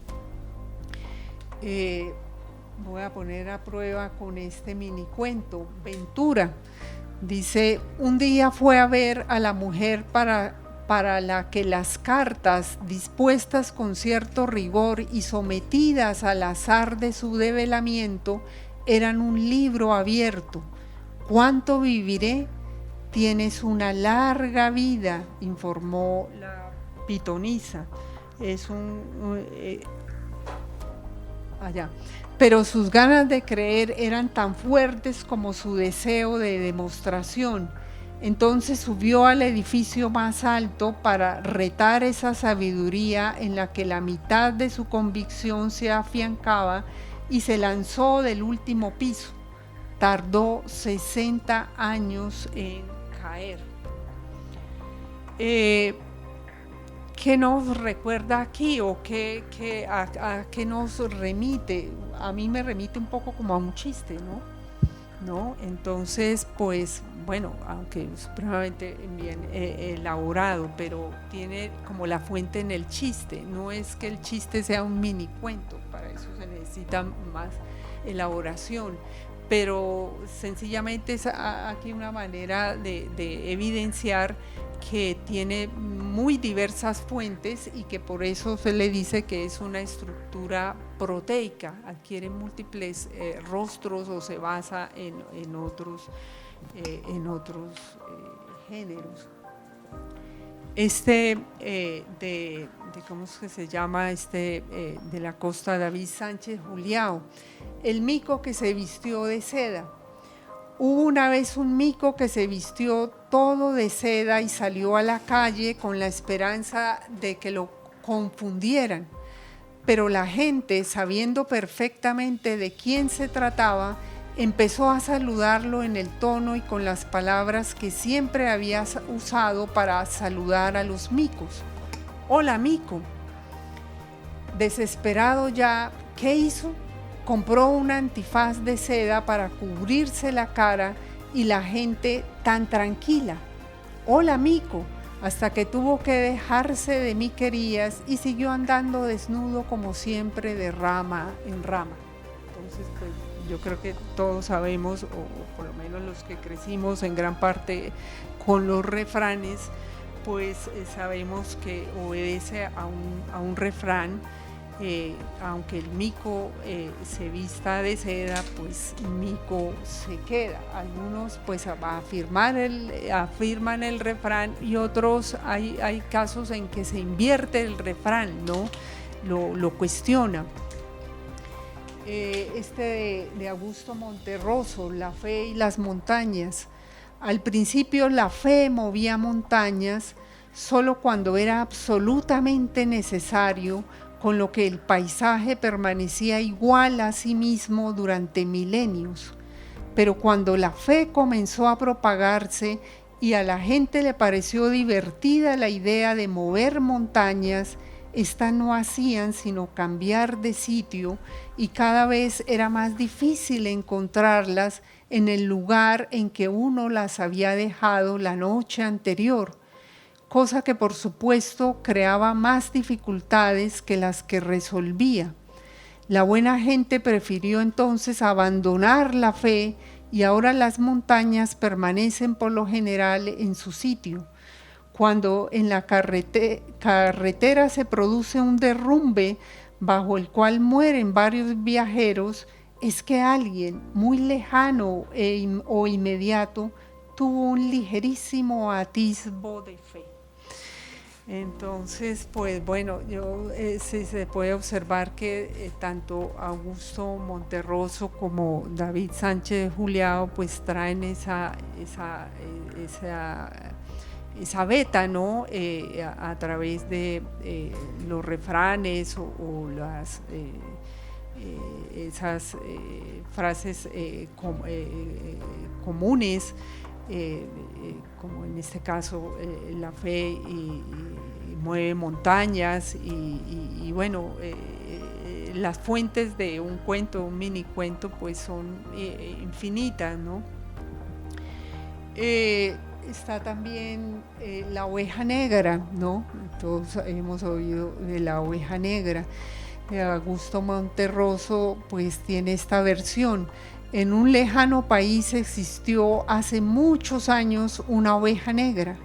Voy a poner a prueba con este minicuento. Ventura dice: un día fue a ver a la mujer para la que las cartas, dispuestas con cierto rigor y sometidas al azar de su develamiento, eran un libro abierto. ¿Cuánto viviré? Tienes una larga vida, informó la pitonisa. Pero sus ganas de creer eran tan fuertes como su deseo de demostración. Entonces subió al edificio más alto para retar esa sabiduría en la que la mitad de su convicción se afiancaba y se lanzó del último piso. Tardó 60 años en caer. ¿Qué nos recuerda aquí o a qué nos remite? A mí me remite un poco como a un chiste, ¿no? Entonces, pues, bueno, aunque es supremamente bien elaborado, pero tiene como la fuente en el chiste. No es que el chiste sea un mini cuento, para eso se necesita más elaboración, pero sencillamente es aquí una manera de evidenciar que tiene muy diversas fuentes y que por eso se le dice que es una estructura proteica, adquiere múltiples rostros o se basa en otros géneros. ¿Cómo es que se llama? De la Costa, David Sánchez Juliao, el mico que se vistió de seda. Hubo una vez un mico que se vistió todo de seda y salió a la calle con la esperanza de que lo confundieran, pero la gente, sabiendo perfectamente de quién se trataba, empezó a saludarlo en el tono y con las palabras que siempre había usado para saludar a los micos. Hola, mico. Desesperado ya, ¿qué hizo? Compró un antifaz de seda para cubrirse la cara y la gente tan tranquila. Hola, mico, hasta que tuvo que dejarse de miquerías y siguió andando desnudo como siempre de rama en rama. Entonces, pues yo creo que todos sabemos, o por lo menos los que crecimos en gran parte con los refranes, pues sabemos que obedece a un refrán. Aunque el mico se vista de seda, pues mico se queda. Algunos pues afirman el refrán y otros hay casos en que se invierte el refrán, ¿no? Lo cuestiona. De Augusto Monterroso, La fe y las montañas. Al principio la fe movía montañas solo cuando era absolutamente necesario, con lo que el paisaje permanecía igual a sí mismo durante milenios. Pero cuando la fe comenzó a propagarse y a la gente le pareció divertida la idea de mover montañas, éstas no hacían sino cambiar de sitio y cada vez era más difícil encontrarlas en el lugar en que uno las había dejado la noche anterior, cosa que por supuesto creaba más dificultades que las que resolvía. La buena gente prefirió entonces abandonar la fe y ahora las montañas permanecen por lo general en su sitio. Cuando en la carretera se produce un derrumbe bajo el cual mueren varios viajeros, es que alguien muy lejano o inmediato tuvo un ligerísimo atisbo de fe. Entonces, pues bueno, se puede observar que tanto Augusto Monterroso como David Sánchez Juliao pues traen esa beta, ¿no? A través de los refranes o las esas frases comunes, como en este caso la fe y mueve montañas y bueno, las fuentes de un cuento, un mini cuento, pues son infinitas, ¿no? Está también la oveja negra, ¿no? Todos hemos oído de la oveja negra. Augusto Monterroso pues tiene esta versión. En un lejano país existió hace muchos años una oveja negra.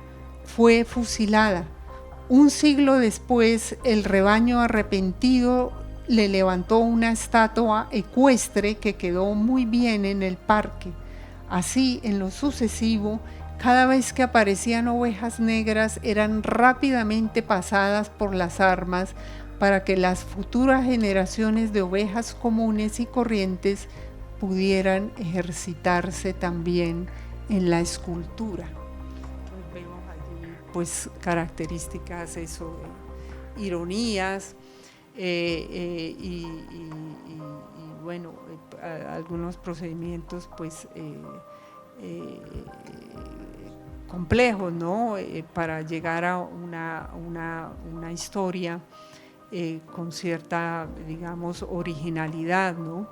Fue fusilada. Un siglo después, el rebaño arrepentido le levantó una estatua ecuestre que quedó muy bien en el parque. Así, en lo sucesivo, cada vez que aparecían ovejas negras eran rápidamente pasadas por las armas para que las futuras generaciones de ovejas comunes y corrientes pudieran ejercitarse también en la escultura. Entonces vemos allí pues características, eso, ironías y bueno, algunos procedimientos pues complejos, ¿no? Para llegar a una historia con cierta, digamos, originalidad, ¿no?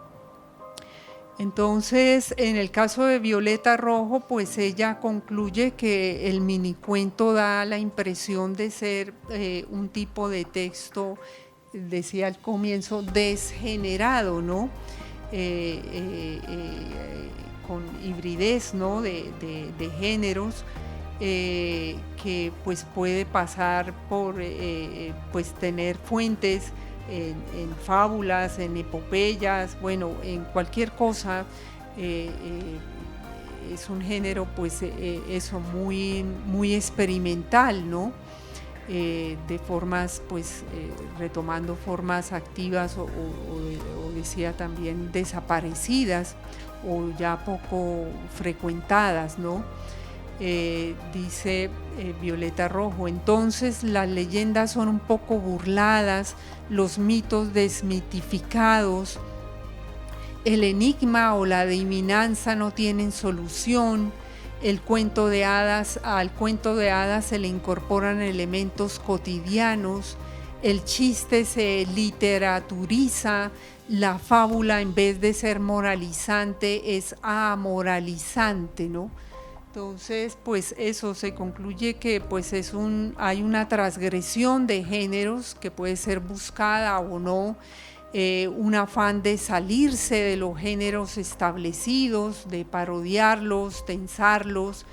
Entonces, en el caso de Violeta Rojo, pues ella concluye que el minicuento da la impresión de ser un tipo de texto, decía al comienzo, desgenerado, ¿no? Con hibridez, ¿no? de géneros, que pues puede pasar por pues tener fuentes en fábulas, en epopeyas, bueno, en cualquier cosa. Es un género pues eso muy experimental, ¿no? De formas pues retomando formas activas o decía también desaparecidas o ya poco frecuentadas, ¿no? Dice Violeta Rojo, entonces las leyendas son un poco burladas, los mitos desmitificados, el enigma o la adivinanza no tienen solución, al cuento de hadas se le incorporan elementos cotidianos, el chiste se literaturiza, la fábula en vez de ser moralizante es amoralizante, ¿no? Entonces, pues eso se concluye que pues hay una transgresión de géneros que puede ser buscada o no, un afán de salirse de los géneros establecidos, de parodiarlos, tensarlos.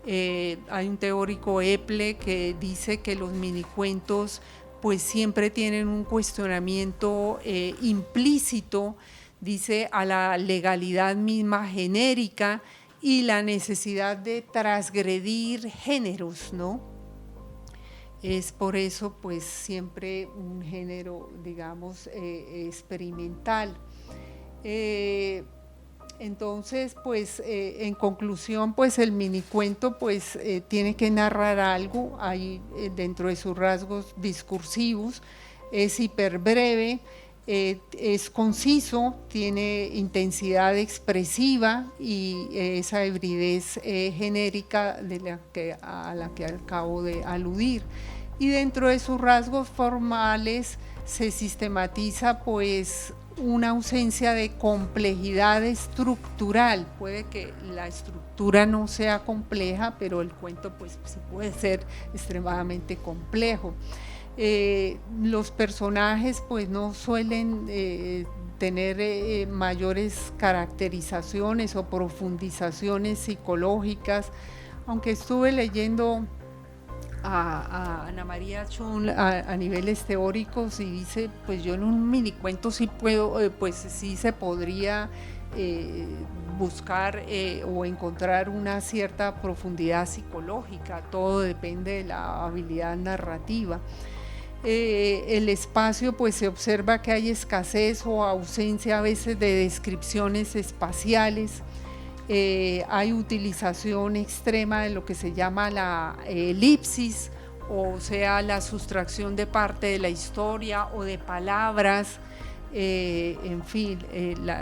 Hay un teórico Eple que dice que los minicuentos pues siempre tienen un cuestionamiento implícito, dice, a la legalidad misma genérica y la necesidad de transgredir géneros, ¿no? Es por eso pues siempre un género, digamos, experimental. Entonces, pues en conclusión, pues el minicuento pues tiene que narrar algo, hay dentro de sus rasgos discursivos, es hiperbreve, es conciso, tiene intensidad expresiva y esa hibridez genérica a la que acabo de aludir. Y dentro de sus rasgos formales se sistematiza pues una ausencia de complejidad estructural. Puede que la estructura no sea compleja, pero el cuento pues sí puede ser extremadamente complejo. Los personajes pues no suelen tener mayores caracterizaciones o profundizaciones psicológicas, aunque estuve leyendo a Ana María Chun a niveles teóricos y dice, pues yo en un minicuento sí puedo, pues sí se podría buscar o encontrar una cierta profundidad psicológica, todo depende de la habilidad narrativa. El espacio, pues se observa que hay escasez o ausencia a veces de descripciones espaciales. Hay utilización extrema de lo que se llama la elipsis, o sea, la sustracción de parte de la historia o de palabras, en fin,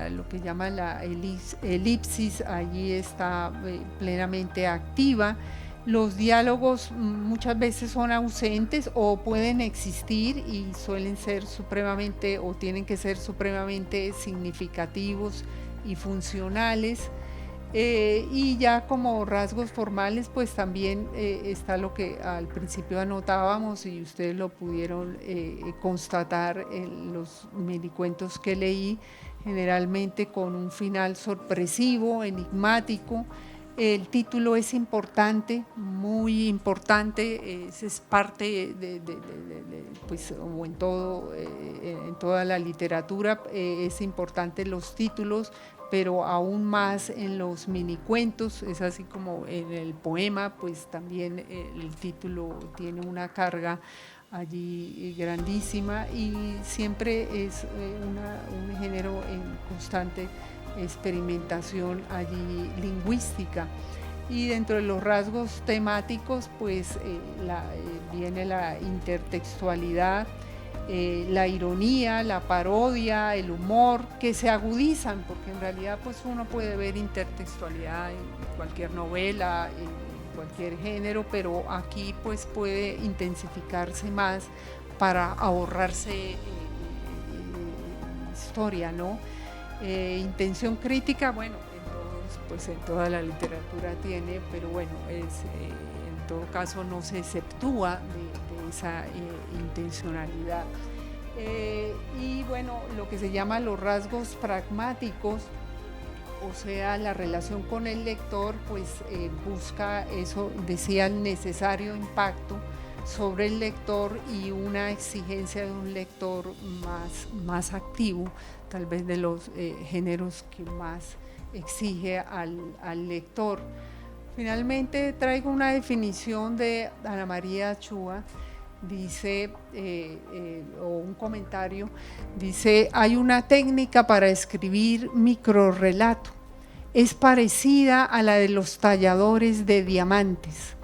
lo que llama la elipsis allí está plenamente activa. Los diálogos muchas veces son ausentes o pueden existir y suelen ser supremamente o tienen que ser supremamente significativos y funcionales. Y ya como rasgos formales pues también está lo que al principio anotábamos y ustedes lo pudieron constatar en los minicuentos que leí, generalmente con un final sorpresivo, enigmático. El título es importante, muy importante, es parte pues, o en toda la literatura es importante los títulos, pero aún más en los minicuentos, es así como en el poema, pues también el título tiene una carga allí grandísima y siempre es un género en constante experimentación allí lingüística. Y dentro de los rasgos temáticos pues viene la intertextualidad, la ironía, la parodia, el humor, que se agudizan, porque en realidad pues uno puede ver intertextualidad en cualquier novela, en cualquier género, pero aquí pues puede intensificarse más para ahorrarse historia, ¿no? Intención crítica, bueno, en toda la literatura tiene, pero bueno, en todo caso no se exceptúa de esa intencionalidad. Y bueno, lo que se llama los rasgos pragmáticos, o sea, la relación con el lector, pues busca eso, decía, el necesario impacto sobre el lector y una exigencia de un lector más activo, tal vez de los géneros que más exige al lector. Finalmente traigo una definición de Ana María Chua, dice, o un comentario, dice: hay una técnica para escribir microrrelato, es parecida a la de los talladores de diamantes.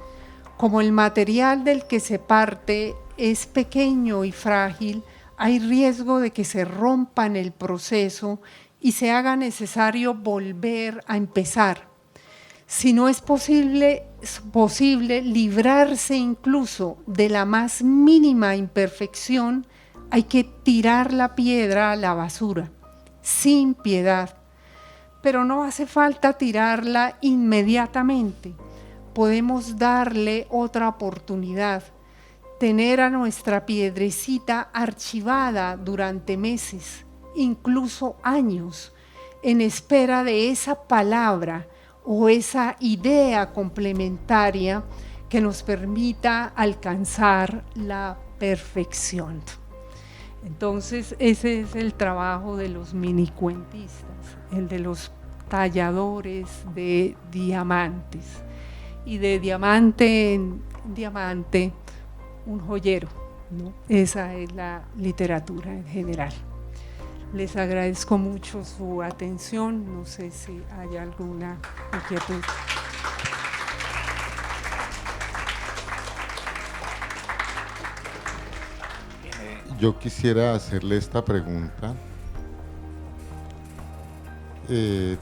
Como el material del que se parte es pequeño y frágil, hay riesgo de que se rompa en el proceso y se haga necesario volver a empezar. Si no es posible librarse incluso de la más mínima imperfección, hay que tirar la piedra a la basura, sin piedad. Pero no hace falta tirarla inmediatamente. Podemos darle otra oportunidad, tener a nuestra piedrecita archivada durante meses, incluso años, en espera de esa palabra o esa idea complementaria que nos permita alcanzar la perfección. Entonces, ese es el trabajo de los minicuentistas, el de los talladores de diamantes. Y de diamante en diamante, un joyero, ¿no? Esa es la literatura en general. Les agradezco mucho su atención. No sé si hay alguna inquietud. Yo quisiera hacerle esta pregunta.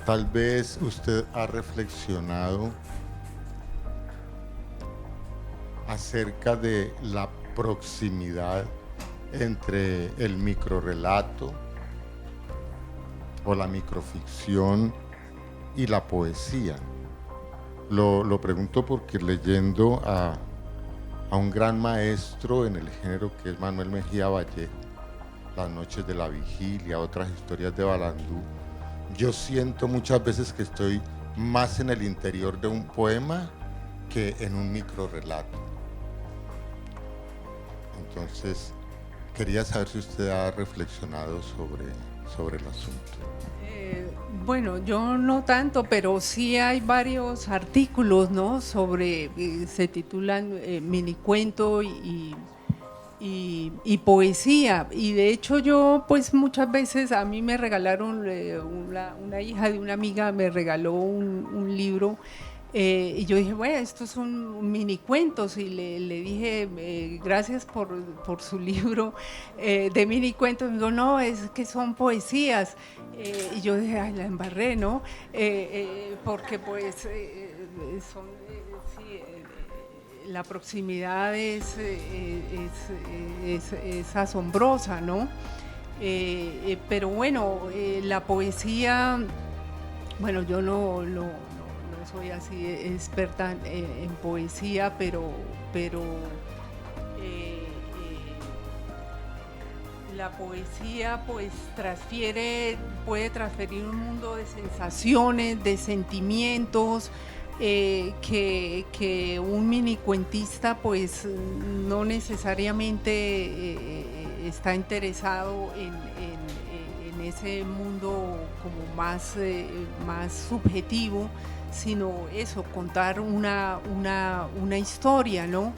Tal vez usted ha reflexionado acerca de la proximidad entre el microrrelato o la microficción y la poesía. Lo pregunto porque leyendo a un gran maestro en el género que es Manuel Mejía Vallejo, Las noches de la vigilia, otras historias de Balandú, yo siento muchas veces que estoy más en el interior de un poema que en un microrrelato. Entonces, quería saber si usted ha reflexionado sobre el asunto. Bueno, yo no tanto, pero sí hay varios artículos, ¿no? Sobre, se titulan minicuento y poesía. Y de hecho yo, pues muchas veces a mí me regalaron, una hija de una amiga me regaló un libro. Y yo dije, bueno, estos son mini cuentos, y le dije, gracias por su libro de mini cuentos. Me dijo, no, es que son poesías. Y yo dije, ay, la embarré, ¿no? Porque pues son, sí, la proximidad es asombrosa, ¿no? Pero bueno, la poesía, bueno, yo no soy así experta en poesía, pero la poesía pues puede transferir un mundo de sensaciones, de sentimientos, que un minicuentista pues no necesariamente está interesado en ese mundo como más subjetivo, sino eso, contar una historia, ¿no?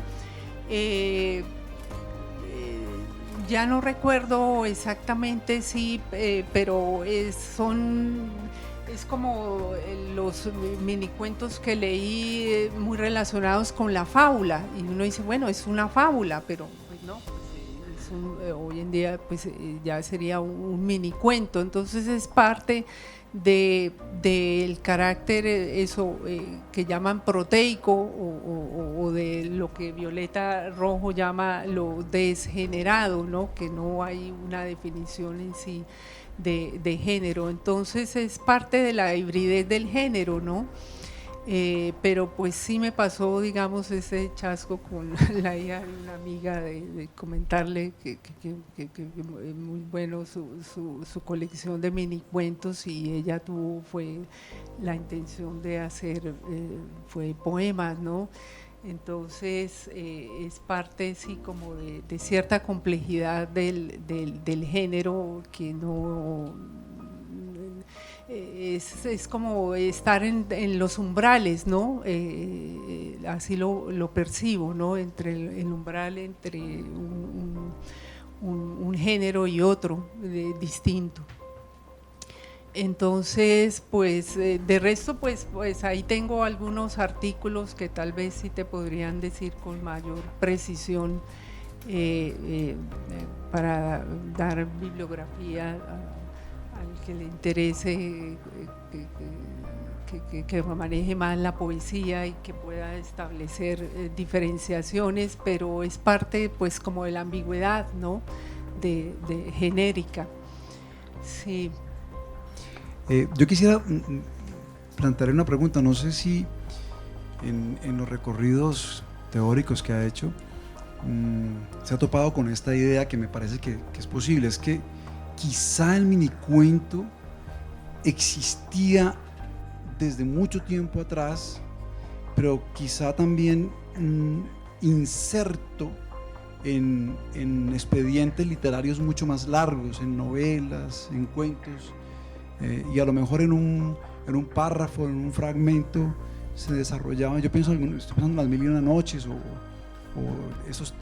Ya no recuerdo exactamente, sí, pero es como los minicuentos que leí muy relacionados con la fábula, y uno dice, bueno, es una fábula, pero pues no, pues hoy en día pues ya sería un minicuento. Entonces es parte del carácter, que llaman proteico, o de lo que Violeta Rojo llama lo desgenerado, ¿no? Que no hay una definición en sí de género. Entonces es parte de la hibridez del género, ¿no? Pero pues sí me pasó, digamos, ese chasco con la hija de una amiga, de comentarle que es muy bueno su colección de minicuentos, y ella fue la intención de hacer fue poemas, ¿no? Entonces es parte, sí, como de cierta complejidad del género, que no es como estar en los umbrales, ¿no? Así lo percibo, ¿no? Entre el umbral entre un género y otro distinto. Entonces, pues de resto, pues ahí tengo algunos artículos que tal vez sí te podrían decir con mayor precisión, para dar bibliografía al que le interese, que maneje más la poesía y que pueda establecer diferenciaciones, pero es parte pues como de la ambigüedad, ¿no? de genérica. Sí. Yo quisiera plantear una pregunta, no sé si en los recorridos teóricos que ha hecho se ha topado con esta idea que me parece que es posible, es que quizá el minicuento existía desde mucho tiempo atrás, pero quizá también inserto en expedientes literarios mucho más largos, en novelas, en cuentos, y a lo mejor en un párrafo, en un fragmento se desarrollaban, yo pienso, estoy pensando en Las Mil y Una Noches, o esos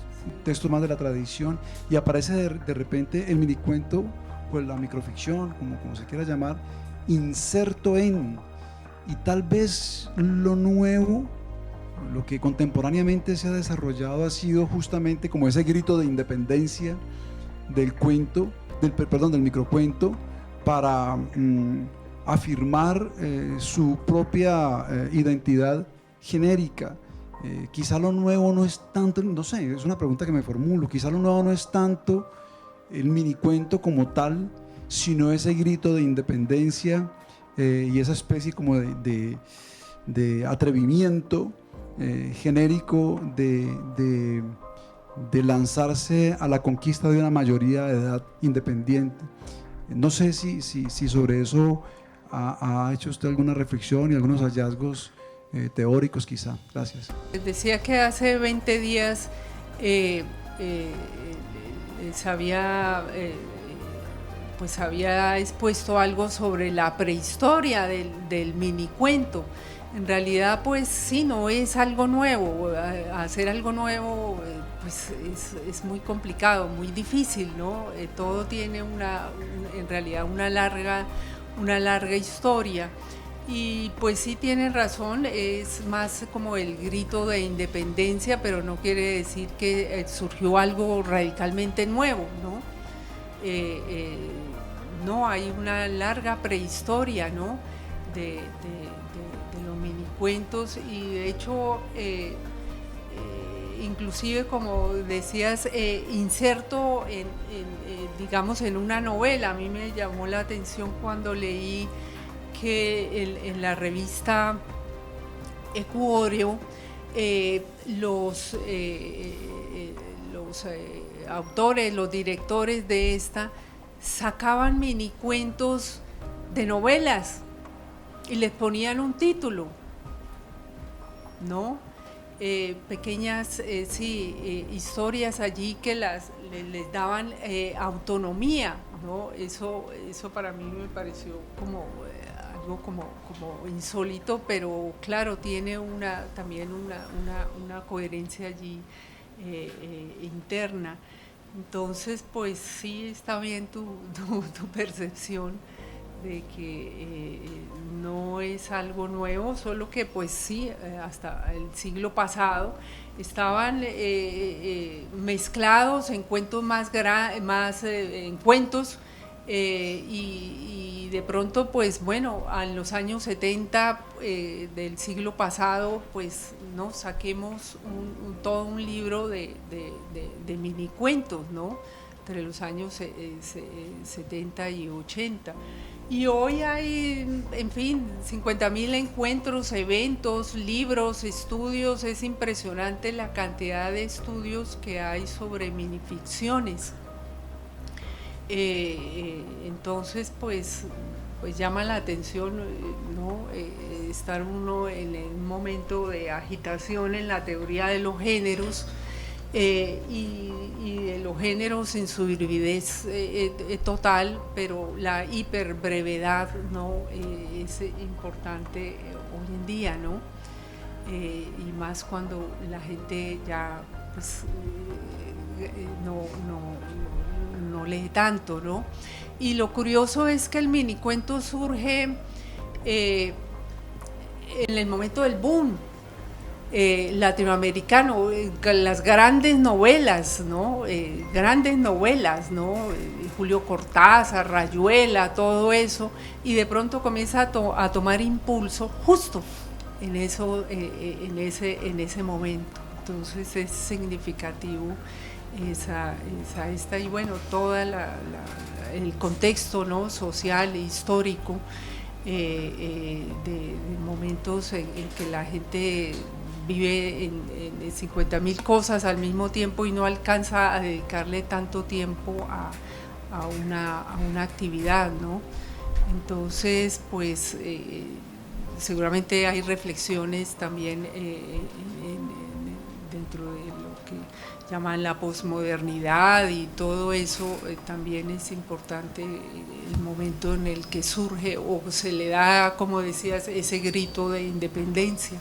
textos más de la tradición, y aparece de repente el minicuento o la microficción, como se quiera llamar, inserto en, y tal vez lo nuevo, lo que contemporáneamente se ha desarrollado ha sido justamente como ese grito de independencia del cuento, del microcuento, para afirmar su propia identidad genérica. Quizá lo nuevo no es tanto, no sé, es una pregunta que me formulo, quizá lo nuevo no es tanto el minicuento como tal, sino ese grito de independencia y esa especie como de atrevimiento genérico de lanzarse a la conquista de una mayoría de edad independiente. No sé si sobre eso ha hecho usted alguna reflexión y algunos hallazgos teóricos quizá. Gracias. Decía que hace 20 días había expuesto algo sobre la prehistoria del minicuento. En realidad, pues sí, no es algo nuevo. Hacer algo nuevo pues es muy complicado, muy difícil, ¿no? Todo tiene en realidad una larga historia. Y pues sí tienen razón, es más como el grito de independencia, pero no quiere decir que surgió algo radicalmente nuevo, ¿no? No, hay una larga prehistoria, ¿no? de los minicuentos, y de hecho inclusive, como decías, inserto digamos en una novela. A mí me llamó la atención cuando leí que en la revista Ecuoreo los autores, los directores de esta sacaban minicuentos de novelas y les ponían un título, ¿no? Pequeñas historias allí que les daban autonomía, ¿no? Eso para mí me pareció como algo como insólito, pero claro, tiene también una coherencia allí interna. Entonces, pues sí, está bien tu percepción de que no es algo nuevo, solo que pues sí, hasta el siglo pasado estaban mezclados en cuentos en cuentos, y de pronto, pues bueno, en los años 70 del siglo pasado, pues no saquemos todo un libro de minicuentos, ¿no? Entre los años 70 y 80. Y hoy hay, en fin, 50.000 encuentros, eventos, libros, estudios. Es impresionante la cantidad de estudios que hay sobre minificciones. Entonces, pues llama la atención, ¿no? Estar uno en un momento de agitación en la teoría de los géneros, y de los géneros en su vividez total, pero la hiperbrevedad, ¿no? Es importante hoy en día, ¿no? Y más cuando la gente ya pues, no lee tanto, ¿no? Y lo curioso es que el minicuento surge en el momento del boom latinoamericano, las grandes novelas, ¿no? Julio Cortázar, Rayuela, todo eso, y de pronto comienza a tomar impulso justo en ese momento. Entonces es significativo y bueno, todo el contexto, ¿no? Social e histórico, de momentos en que la gente vive en 50.000 cosas al mismo tiempo y no alcanza a dedicarle tanto tiempo a una actividad, ¿no? Entonces, pues seguramente hay reflexiones también dentro de lo que llaman la posmodernidad y todo eso. También es importante el momento en el que surge o se le da, como decías, ese grito de independencia.